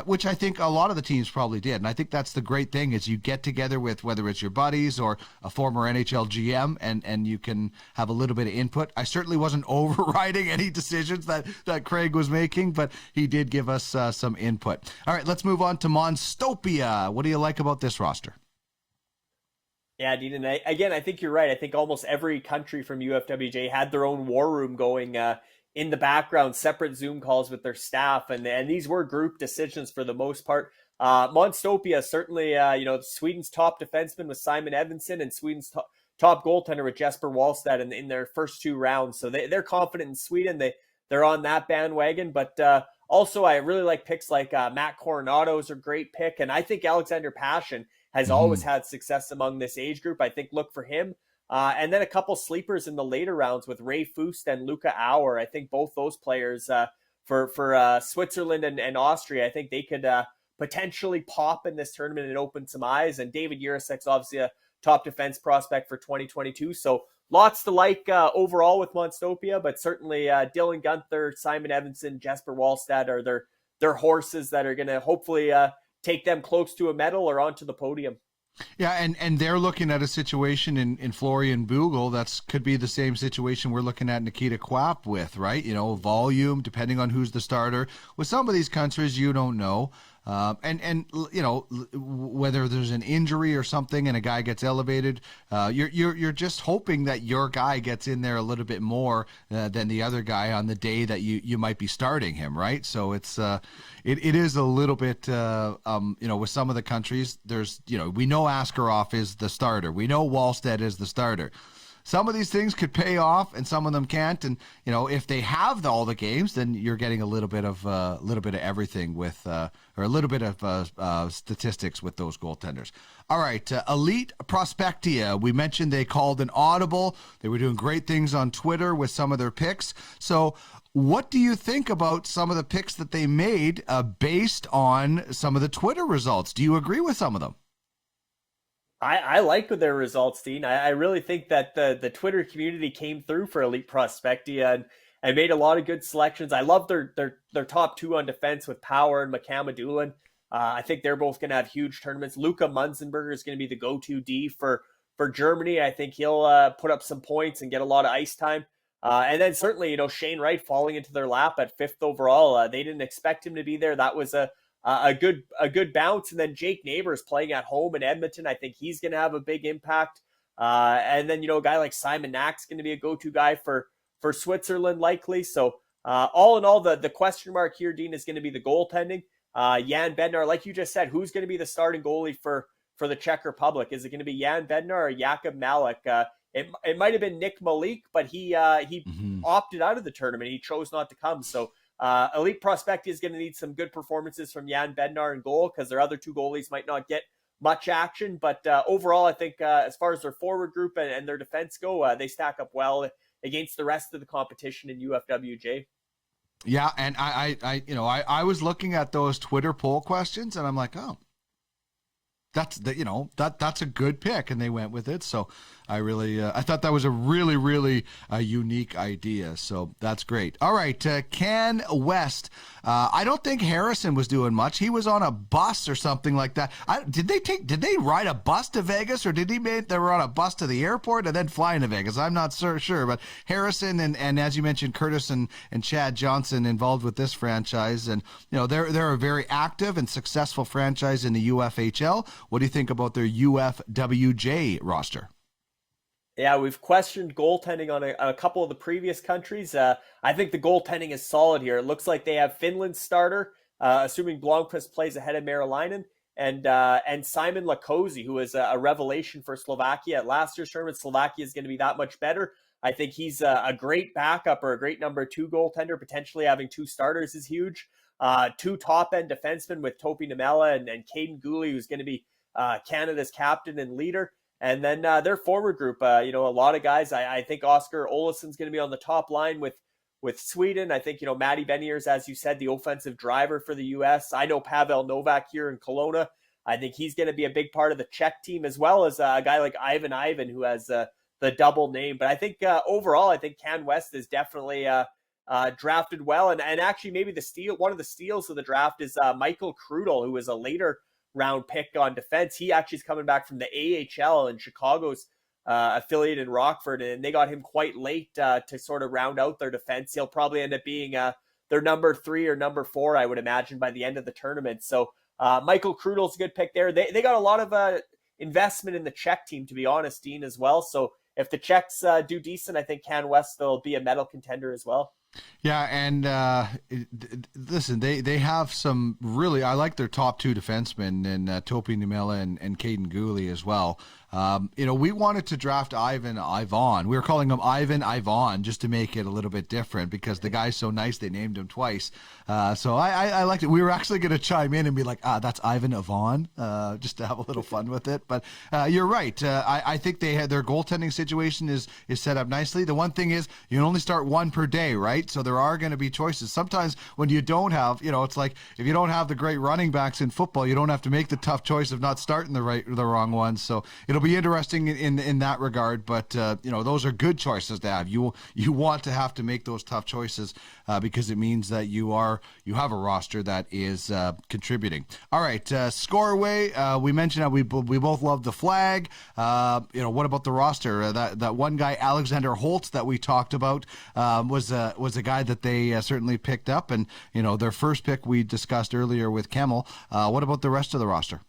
which I think a lot of the teams probably did. And I think that's the great thing, is you get together with, whether it's your buddies or a former NHL GM, and you can have a little bit of input. I certainly wasn't overriding any decisions that Craig was making, but he did give us some input. All right, let's move on to Monstopia. What do you like about this roster? Yeah, Dean, and I think you're right. I think almost every country from UFWJ had their own war room going in the background, separate Zoom calls with their staff, and these were group decisions for the most part. Monstopia, certainly, Sweden's top defenseman was Simon Evanson, and Sweden's top goaltender with Jesper Wallstedt in their first 2 rounds. So they're confident in Sweden. They're on that bandwagon, but also I really like picks like Matt Coronado's a great pick, and I think Alexander Pashin has always had success among this age group. I think look for him. And then a couple sleepers in the later rounds with Ray Fust and Luca Auer. I think both those players for Switzerland and Austria, I think they could potentially pop in this tournament and open some eyes. And David Jurasek's obviously a top defense prospect for 2022. So lots to like overall with Monstopia, but certainly Dylan Gunther, Simon Evanson, Jesper Wallstad are their horses that are going to hopefully take them close to a medal or onto the podium. Yeah, and they're looking at a situation in Florian Bugel that could be the same situation we're looking at Nikita Kwap with, right? You know, volume, depending on who's the starter. With some of these countries, you don't know. And you know, whether there's an injury or something and a guy gets elevated, you're just hoping that your guy gets in there a little bit more than the other guy on the day that you might be starting him, right? So it is a little bit you know, with some of the countries, there's, you know, we know Askarov is the starter, we know Wallstead is the starter. Some of these things could pay off, and some of them can't. And you know, if they have all the games, then you're getting a little bit of everything with, or a little bit of statistics with those goaltenders. All right, Elite Prospectia. We mentioned they called an audible. They were doing great things on Twitter with some of their picks. So, what do you think about some of the picks that they made based on some of the Twitter results? Do you agree with some of them? I like their results, Dean. I really think that the Twitter community came through for Elite Prospectia and made a lot of good selections. I love their top two on defense with Power and McCamadoulan. I think they're both going to have huge tournaments. Luca Munzenberger is going to be the go-to D for Germany. I think he'll put up some points and get a lot of ice time. And then certainly, you know, Shane Wright falling into their lap at 5th overall. They didn't expect him to be there. That was a good bounce. And then Jake Neighbors playing at home in Edmonton. I think he's going to have a big impact. And then, you know, a guy like Simon Knack's going to be a go-to guy for Switzerland likely. So all in all, the question mark here, Dean, is going to be the goaltending. Jan Bednar, like you just said, who's going to be the starting goalie for the Czech Republic? Is it going to be Jan Bednar or Jakub Malik? It might have been Nick Malik, but he opted out of the tournament. He chose not to come. So Elite Prospectia is going to need some good performances from Jan Bednar in goal because their other two goalies might not get much action. But overall, I think as far as their forward group and their defense go, they stack up well against the rest of the competition in UFWJ. Yeah, and I was looking at those Twitter poll questions, and I'm like, oh, that's a good pick, and they went with it. So I really, I thought that was a really, really unique idea. So that's great. All right, Can West. I don't think Harrison was doing much. He was on a bus or something like that. Did they ride a bus to Vegas, or they were on a bus to the airport and then fly into Vegas? I'm not sure. But Harrison and as you mentioned, Curtis and Chad Johnson involved with this franchise, and you know they're a very active and successful franchise in the UFHL. What do you think about their UFWJ roster? Yeah, we've questioned goaltending on a couple of the previous countries. I think the goaltending is solid here. It looks like they have Finland's starter, assuming Blomqvist plays ahead of Marilainen, and Simon Lakozy, who is a revelation for Slovakia at last year's tournament. Slovakia is going to be that much better. I think he's a great backup or a great number 2 goaltender. Potentially having 2 starters is huge. 2 top-end defensemen with Topi Namela and Caden Gooley, who's going to be Canada's captain and leader. And then their forward group, a lot of guys. I think Oscar Olason's going to be on the top line with Sweden. I think, Matty Beniers, as you said, the offensive driver for the U.S. I know Pavel Novak here in Kelowna. I think he's going to be a big part of the Czech team, as well as a guy like Ivan, who has the double name. But I think overall, I think Can West is definitely drafted well. And actually, maybe one of the steals of the draft is Michael Crudel, who was a later round pick on defense. He actually is coming back from the AHL in Chicago's affiliate in Rockford, and they got him quite late to sort of round out their defense. He'll probably end up being their number 3 or number 4, I would imagine, by the end of the tournament. So Michael Krudel's a good pick there. They got a lot of investment in the Czech team, to be honest, Dean, as well. So if the Czechs do decent, I think Can West will be a medal contender as well. Yeah, and listen, they have some really, I like their top 2 defensemen, and Topi Namela and Caden Gooley as well. We wanted to draft Ivan. We were calling him Ivan just to make it a little bit different because the guy's so nice they named him twice. So I liked it. We were actually going to chime in and be like, that's Ivan just to have a little fun with it. But you're right. I think they had their goaltending situation is set up nicely. The one thing is you can only start one per day, right? So there are going to be choices. Sometimes when you don't have, it's like if you don't have the great running backs in football, you don't have to make the tough choice of not starting the wrong ones. So it'll be interesting in that regard, but those are good choices to have. You want to have to make those tough choices because it means that you have a roster that is contributing. All right, Scoreaway. We mentioned that we both love the flag. What about the roster? That one guy, Alexander Holtz, that we talked about was a guy that they certainly picked up, and their first pick we discussed earlier with Kemmel. What about the rest of the roster?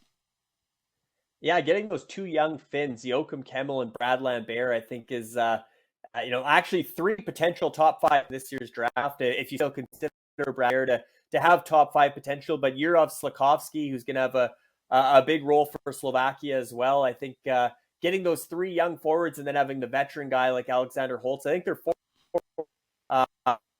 Yeah, getting those two young Finns, Joachim Kemmel and Brad Lambert, I think is, actually three potential top five this year's draft. If you still consider Brad to have top five potential, but Jurov Slakovsky, who's going to have a big role for Slovakia as well. I think getting those three young forwards and then having the veteran guy like Alexander Holtz, I think they're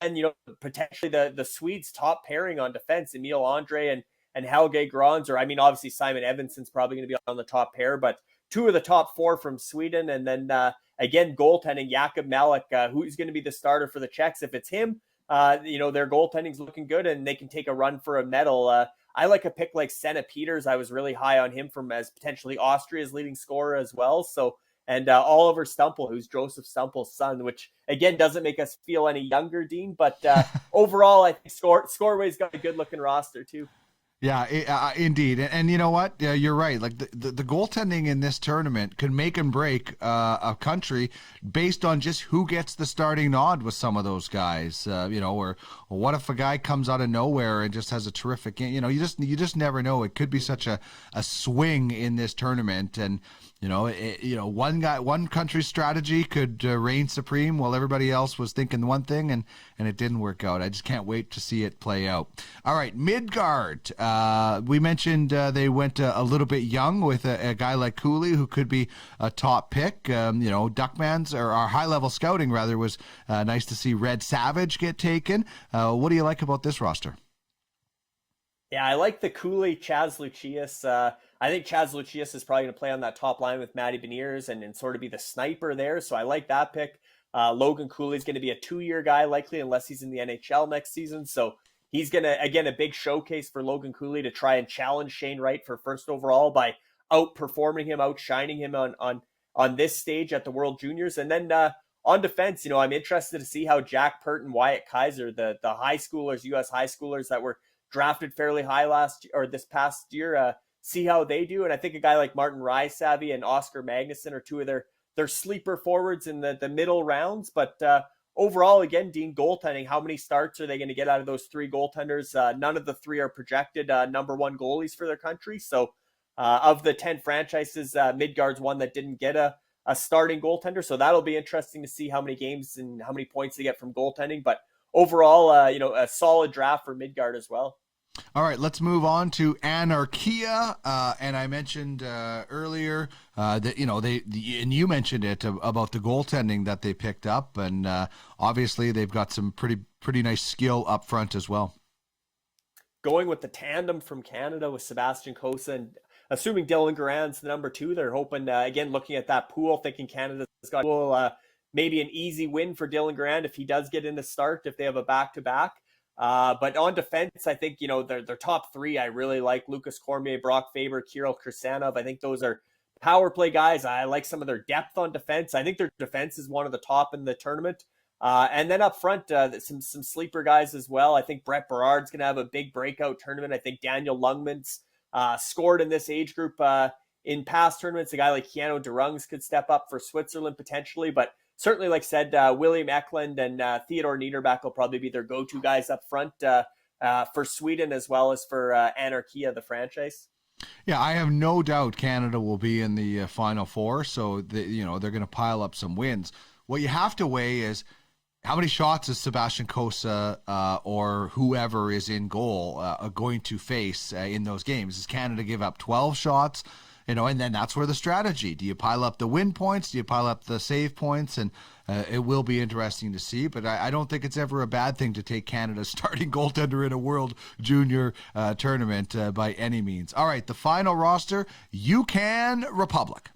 and potentially the Swedes' top pairing on defense, Emil Andre and Helge Grans, or obviously Simon Evanson's probably going to be on the top pair, but two of the top four from Sweden. And then again, goaltending, Jakub Malik, who's going to be the starter for the Czechs. If it's him, their goaltending's looking good and they can take a run for a medal. I like a pick like Senna Peters. I was really high on him as potentially Austria's leading scorer as well. So, and Oliver Stumpel, who's Joseph Stumpel's son, which again doesn't make us feel any younger, Dean. But overall, I think Scoreway's got a good looking roster too. Yeah, indeed. And you know what? Yeah, you're right. Like the goaltending in this tournament can make and break a country based on just who gets the starting nod with some of those guys. Or what if a guy comes out of nowhere and just has a terrific game? You just never know. It could be such a swing in this tournament, and one country's strategy could reign supreme while everybody else was thinking one thing, and it didn't work out. I just can't wait to see it play out. All right, Midgard. We mentioned they went a little bit young with a guy like Cooley, who could be a top pick. Duckman's, or our high-level scouting, rather, was nice to see Red Savage get taken. What do you like about this roster? Yeah, I like the Cooley, Chaz Lucius. I think Chaz Lucius is probably going to play on that top line with Matty Beniers and sort of be the sniper there. So I like that pick. Logan Cooley is going to be a 2-year guy, likely, unless he's in the NHL next season. So he's going to, again, a big showcase for Logan Cooley to try and challenge Shane Wright for first overall by outperforming him, outshining him on this stage at the World Juniors. And then on defense, I'm interested to see how Jack Pert and Wyatt Kaiser, the high schoolers, U.S. high schoolers that were drafted fairly high this past year, see how they do. And I think a guy like Martin Rysavy and Oscar Magnuson are two of their sleeper forwards in the middle rounds. But overall, again, Dean, goaltending, how many starts are they going to get out of those three goaltenders? None of the three are projected number one goalies for their country. So of the 10 franchises, Midgard's one that didn't get a starting goaltender. So that'll be interesting to see how many games and how many points they get from goaltending. But overall, a solid draft for Midgard as well. All right, let's move on to Anarchia. And I mentioned earlier that, and you mentioned it about the goaltending that they picked up. And obviously they've got some pretty nice skill up front as well. Going with the tandem from Canada with Sebastian Cosa and assuming Dylan Garand's the number 2, they're hoping, again, looking at that pool, thinking Canada's got a pool, maybe an easy win for Dylan Garand if he does get in the start, if they have a back-to-back. But on defense, I think, their top 3, I really like Lucas Cormier, Brock Faber, Kirill Kirsanov. I think those are power play guys. I like some of their depth on defense. I think their defense is one of the top in the tournament. And then up front, some sleeper guys as well. I think Brett Berard's going to have a big breakout tournament. I think Daniel Lungman's scored in this age group in past tournaments. A guy like Keanu Derungs could step up for Switzerland potentially, but certainly, like I said, William Eklund and Theodore Niederbach will probably be their go-to guys up front for Sweden as well as for Anarchia, the franchise. Yeah, I have no doubt Canada will be in the Final Four, so they're going to pile up some wins. What you have to weigh is how many shots is Sebastian Kosa or whoever is in goal going to face in those games? Does Canada give up 12 shots? and then that's where the strategy. Do you pile up the win points? Do you pile up the save points? And it will be interesting to see, but I don't think it's ever a bad thing to take Canada's starting goaltender in a World Junior tournament by any means. All right, the final roster, UCAN Republic.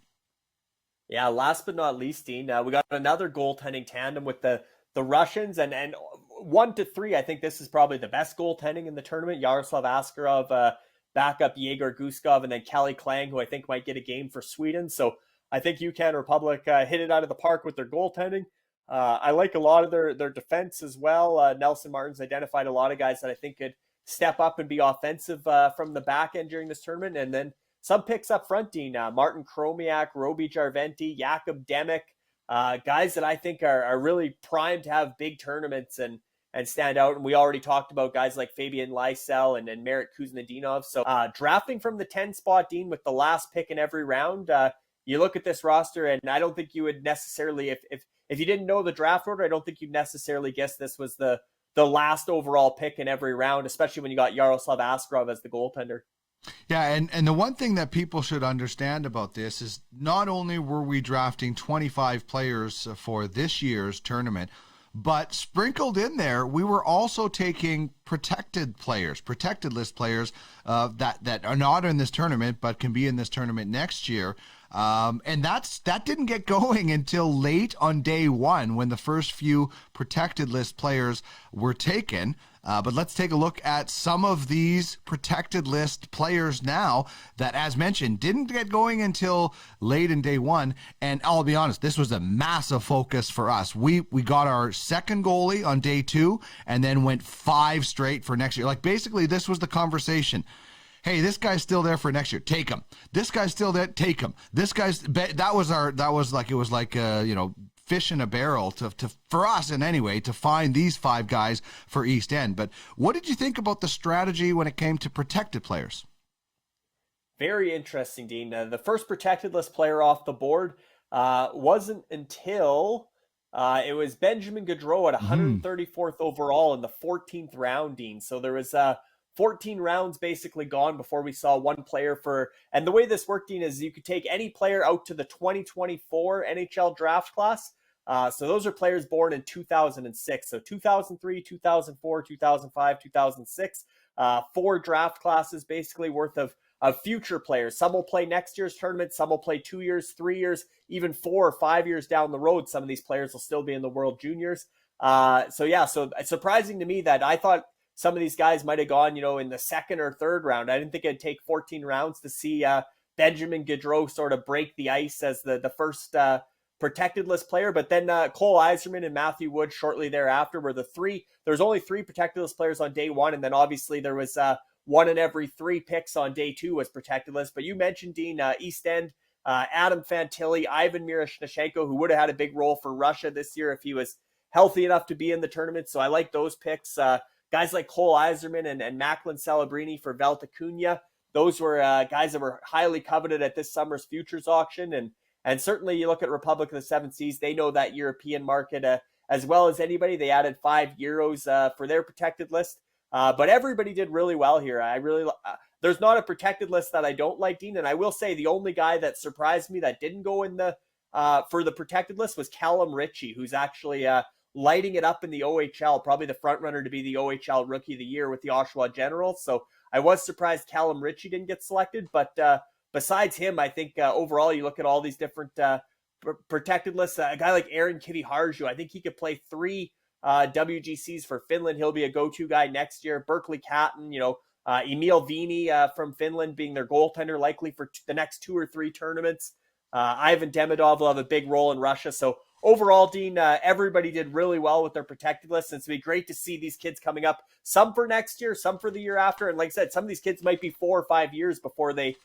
Yeah, last but not least, Dean, we got another goaltending tandem with the Russians, and 1 to 3, I think this is probably the best goaltending in the tournament. Yaroslav Askarov, backup Yegor Guskov, and then Kelly Klang, who I think might get a game for Sweden. So I think UCAN Republic hit it out of the park with their goaltending. I like a lot of their defense as well. Nelson Martin's identified a lot of guys that I think could step up and be offensive from the back end during this tournament. And then some picks up front, Dean. Martin Kromiak, Roby Jarventi, Jakub Demek, guys that I think are really primed to have big tournaments and stand out. And we already talked about guys like Fabian Lysell and Merit Kuznedinov. So drafting from the 10 spot, Dean, with the last pick in every round, you look at this roster, and I don't think you would necessarily, if you didn't know the draft order, I don't think you'd necessarily guess this was the last overall pick in every round, especially when you got Yaroslav Askarov as the goaltender. Yeah, and the one thing that people should understand about this is not only were we drafting 25 players for this year's tournament, but sprinkled in there, we were also taking protected list players that are not in this tournament but can be in this tournament next year. And that didn't get going until late on day one when the first few protected list players were taken. But let's take a look at some of these protected list players now that, as mentioned, didn't get going until late in day one. And I'll be honest, this was a massive focus for us. We got our second goalie on day 2 and then went 5 straight for next year. Like, basically, this was the conversation. Hey, this guy's still there for next year. Take him. This guy's still there. Take him. This guy's it was like fish in a barrel for us in any way to find these 5 guys for East End. But what did you think about the strategy when it came to protected players? Very interesting, Dean. The first protected list player off the board wasn't until it was Benjamin Gaudreau at 134th overall in the 14th round, Dean. So there was 14 rounds basically gone before we saw one player and the way this worked, Dean, is you could take any player out to the 2024 NHL draft class. So those are players born in 2006. So 2003, 2004, 2005, 2006, 4 draft classes basically worth of future players. Some will play next year's tournament. Some will play 2 years, 3 years, even 4 or 5 years down the road. Some of these players will still be in the World Juniors. So it's surprising to me that I thought some of these guys might have gone, in the second or third round. I didn't think it'd take 14 rounds to see Benjamin Gaudreau sort of break the ice as the first protected list player. But then Cole Eiserman and Matthew Wood shortly thereafter were the 3. There's only 3 protected list players on day 1. And then obviously there was 1 in every 3 picks on day 2 was protected list. But you mentioned, Dean, East End, Adam Fantilli, Ivan Miroshnichenko, who would have had a big role for Russia this year if he was healthy enough to be in the tournament. So I like those picks. Guys like Cole Eiserman and Macklin Celebrini for Val Takunia. Those were guys that were highly coveted at this summer's futures auction. And certainly you look at Republic of the Seven Seas, they know that European market as well as anybody. They added 5 euros for their protected list. But everybody did really well here. There's not a protected list that I don't like, Dean. And I will say the only guy that surprised me that didn't go in for the protected list was Callum Ritchie, who's actually lighting it up in the OHL, probably the front runner to be the OHL Rookie of the Year with the Oshawa Generals. So I was surprised Callum Ritchie didn't get selected, but besides him, I think overall you look at all these different protected lists. A guy like Aaron Kiviharju, I think he could play 3 WGCs for Finland. He'll be a go-to guy next year. Berkeley Catton, Emil Vini from Finland being their goaltender likely for the next 2 or 3 tournaments. Ivan Demidov will have a big role in Russia. So overall, Dean, everybody did really well with their protected list. And it's going to be great to see these kids coming up, some for next year, some for the year after. And like I said, some of these kids might be 4 or 5 years before they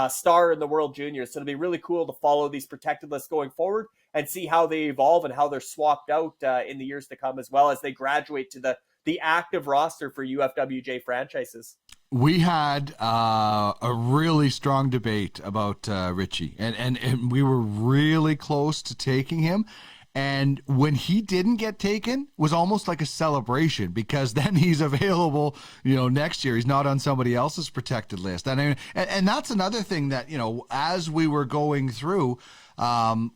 star in the World Juniors. So it'll be really cool to follow these protected lists going forward and see how they evolve and how they're swapped out in the years to come, as well as they graduate to the active roster for UFWJ franchises. We had a really strong debate about Ritchie, and we were really close to taking him. And when he didn't get taken, it was almost like a celebration because then he's available, next year. He's not on somebody else's protected list. And that's another thing that, as we were going through,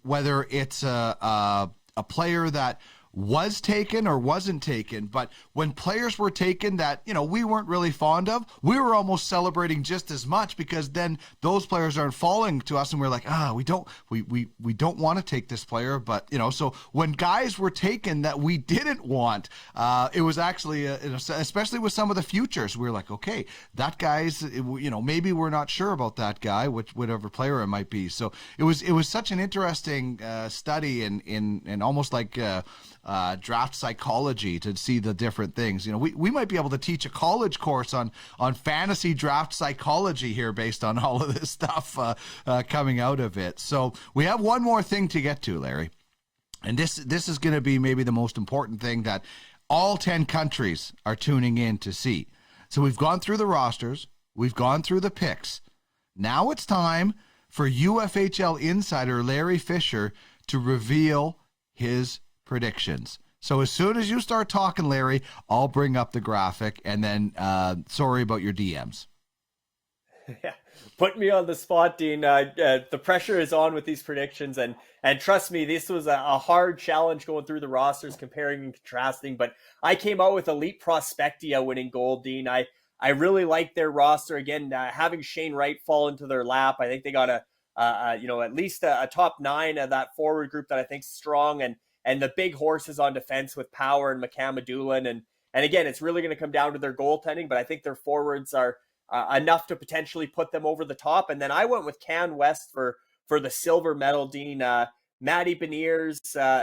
whether it's a player that was taken or wasn't taken, but when players were taken that, we weren't really fond of, we were almost celebrating just as much because then those players aren't falling to us and we're like, we don't want to take this player. But, so when guys were taken that we didn't want, it was actually, especially with some of the futures, we were like, okay, that guy's, maybe we're not sure about that guy, whatever player it might be. So it was such an interesting study in almost like, draft psychology to see the different things. We might be able to teach a college course on fantasy draft psychology here based on all of this stuff coming out of it. So we have one more thing to get to, Larry. And this is going to be maybe the most important thing that all 10 countries are tuning in to see. So we've gone through the rosters. We've gone through the picks. Now it's time for UFHL insider Larry Fisher to reveal his predictions. So as soon as you start talking, Larry, I'll bring up the graphic, and then sorry about your DMs. Yeah, put me on the spot, Dean. The pressure is on with these predictions, and trust me, this was a hard challenge going through the rosters, comparing and contrasting. But I came out with Elite Prospectia winning gold, Dean. I really like their roster. Again, having Shane Wright fall into their lap, I think they got at least a top 9 of that forward group that I think is strong, and the big horses on defense with Power and McCamadoulan. And again, it's really going to come down to their goaltending, but I think their forwards are enough to potentially put them over the top. And then I went with Can West for the silver medal, Dean. Matty Beniers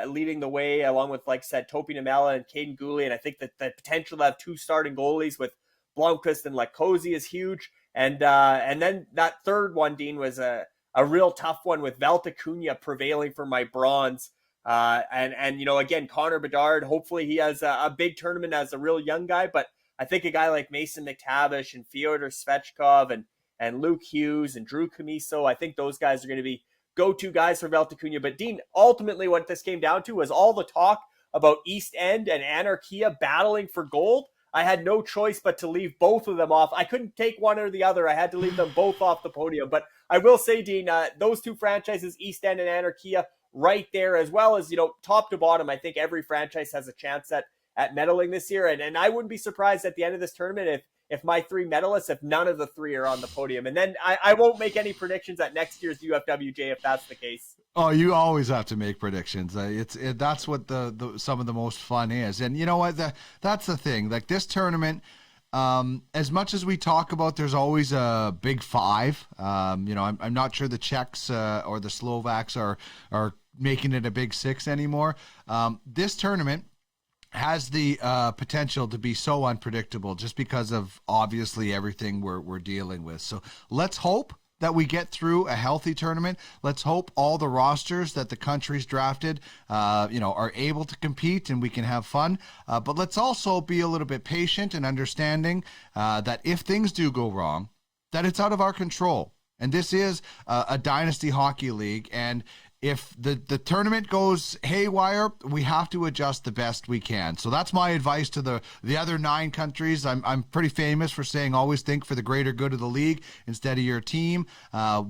leading the way, along with, like I said, Topi Namela and Caden Gooley. And I think that the potential to have 2 starting goalies with Blomqvist and Lekozy is huge. And then that third one, Dean, was a real tough one with Val Takunia prevailing for my bronze. Again, Connor Bedard, hopefully he has a big tournament as a real young guy, but I think a guy like Mason McTavish and Fyodor Svechkov and Luke Hughes and Drew Camiso, I think those guys are going to be go-to guys for Val Takunia. But Dean, ultimately what this came down to was all the talk about East End and Anarchia battling for gold. I had no choice but to leave both of them off. I couldn't take one or the other. I had to leave them both off the podium. But I will say, Dean, those 2 franchises, East End and Anarchia, right there, as well as, top to bottom, I think every franchise has a chance at medaling this year. And I wouldn't be surprised at the end of this tournament if my 3 medalists, if none of the 3 are on the podium. And then I won't make any predictions at next year's UFWJ if that's the case. Oh, you always have to make predictions. That's what the some of the most fun is. And you know what? That's the thing. Like this tournament, as much as we talk about, there's always a big 5. I'm not sure the Czechs or the Slovaks are making it a big 6 anymore. This tournament has the potential to be so unpredictable just because of obviously everything we're dealing with. So let's hope that we get through a healthy tournament. Let's hope all the rosters that the countries drafted, are able to compete and we can have fun. But let's also be a little bit patient and understanding that if things do go wrong, that it's out of our control. And this is a dynasty hockey league. And if the tournament goes haywire, we have to adjust the best we can. So that's my advice to the other 9 countries. I'm pretty famous for saying always think for the greater good of the league instead of your team.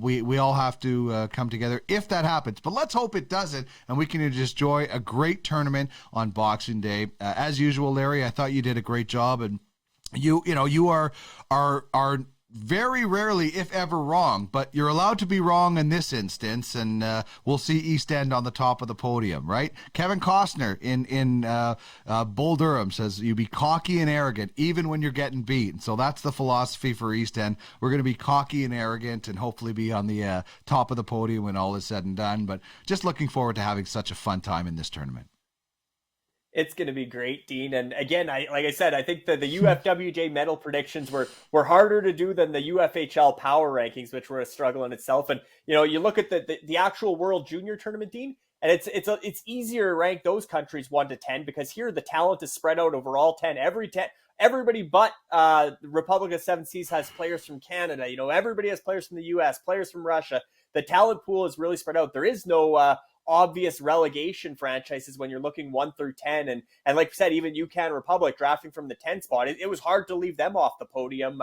We all have to come together if that happens. But let's hope it doesn't, and we can just enjoy a great tournament on Boxing Day. As usual, Larry, I thought you did a great job, and you are very rarely, if ever, wrong, but you're allowed to be wrong in this instance, and we'll see East End on the top of the podium, right? Kevin Costner in Bull Durham says you be cocky and arrogant even when you're getting beat. And so that's the philosophy for East End. We're going to be cocky and arrogant and hopefully be on the top of the podium when all is said and done. But just looking forward to having such a fun time in this tournament. It's going to be great, Dean. And again, like I said, I think that the UFWJ medal predictions were harder to do than the UFHL power rankings, which were a struggle in itself. And, you look at the actual World Junior Tournament, Dean, and it's easier to rank those countries 1 to 10 because here the talent is spread out over all 10. Everybody but the Republic of Seven Seas has players from Canada. Everybody has players from the US, players from Russia. The talent pool is really spread out. There is no obvious relegation franchises when you're looking 1 through 10. And like you said, even UCAN Republic drafting from the 10th spot, it was hard to leave them off the podium.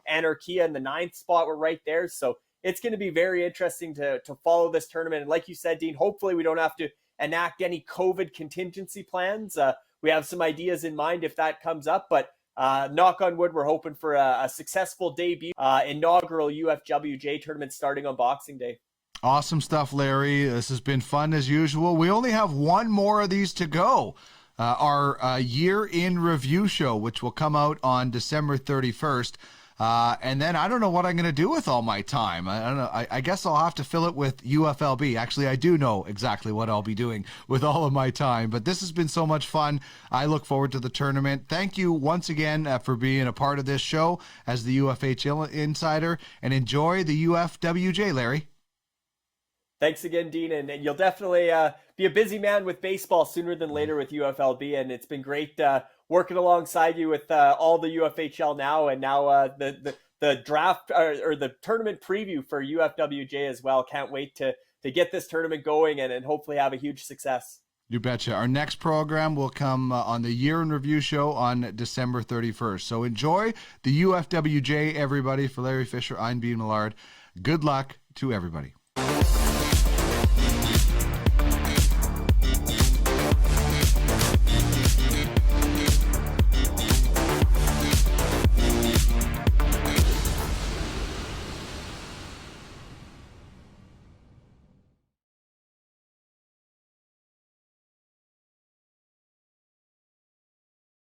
Anarchia in the 9th spot were right there. So it's going to be very interesting to follow this tournament. And like you said, Dean, hopefully we don't have to enact any COVID contingency plans. We have some ideas in mind if that comes up, but knock on wood, we're hoping for a successful debut. Inaugural UFWJ tournament starting on Boxing Day. Awesome stuff, Larry. This has been fun as usual. We only have one more of these to go. Our year in review show, which will come out on December 31st. And then I don't know what I'm going to do with all my time. I don't know. I guess I'll have to fill it with UFLB. Actually, I do know exactly what I'll be doing with all of my time. But this has been so much fun. I look forward to the tournament. Thank you once again for being a part of this show as the UFHL insider. And enjoy the UFWJ, Larry. Thanks again, Dean. And you'll definitely be a busy man with baseball sooner than later with UFLB. And it's been great working alongside you with all the UFHL now, and now the draft or the tournament preview for UFWJ as well. Can't wait to get this tournament going and hopefully have a huge success. You betcha. Our next program will come on the Year in Review show on December 31st. So enjoy the UFWJ, everybody. For Larry Fisher, I'm Bean Millard. Good luck to everybody.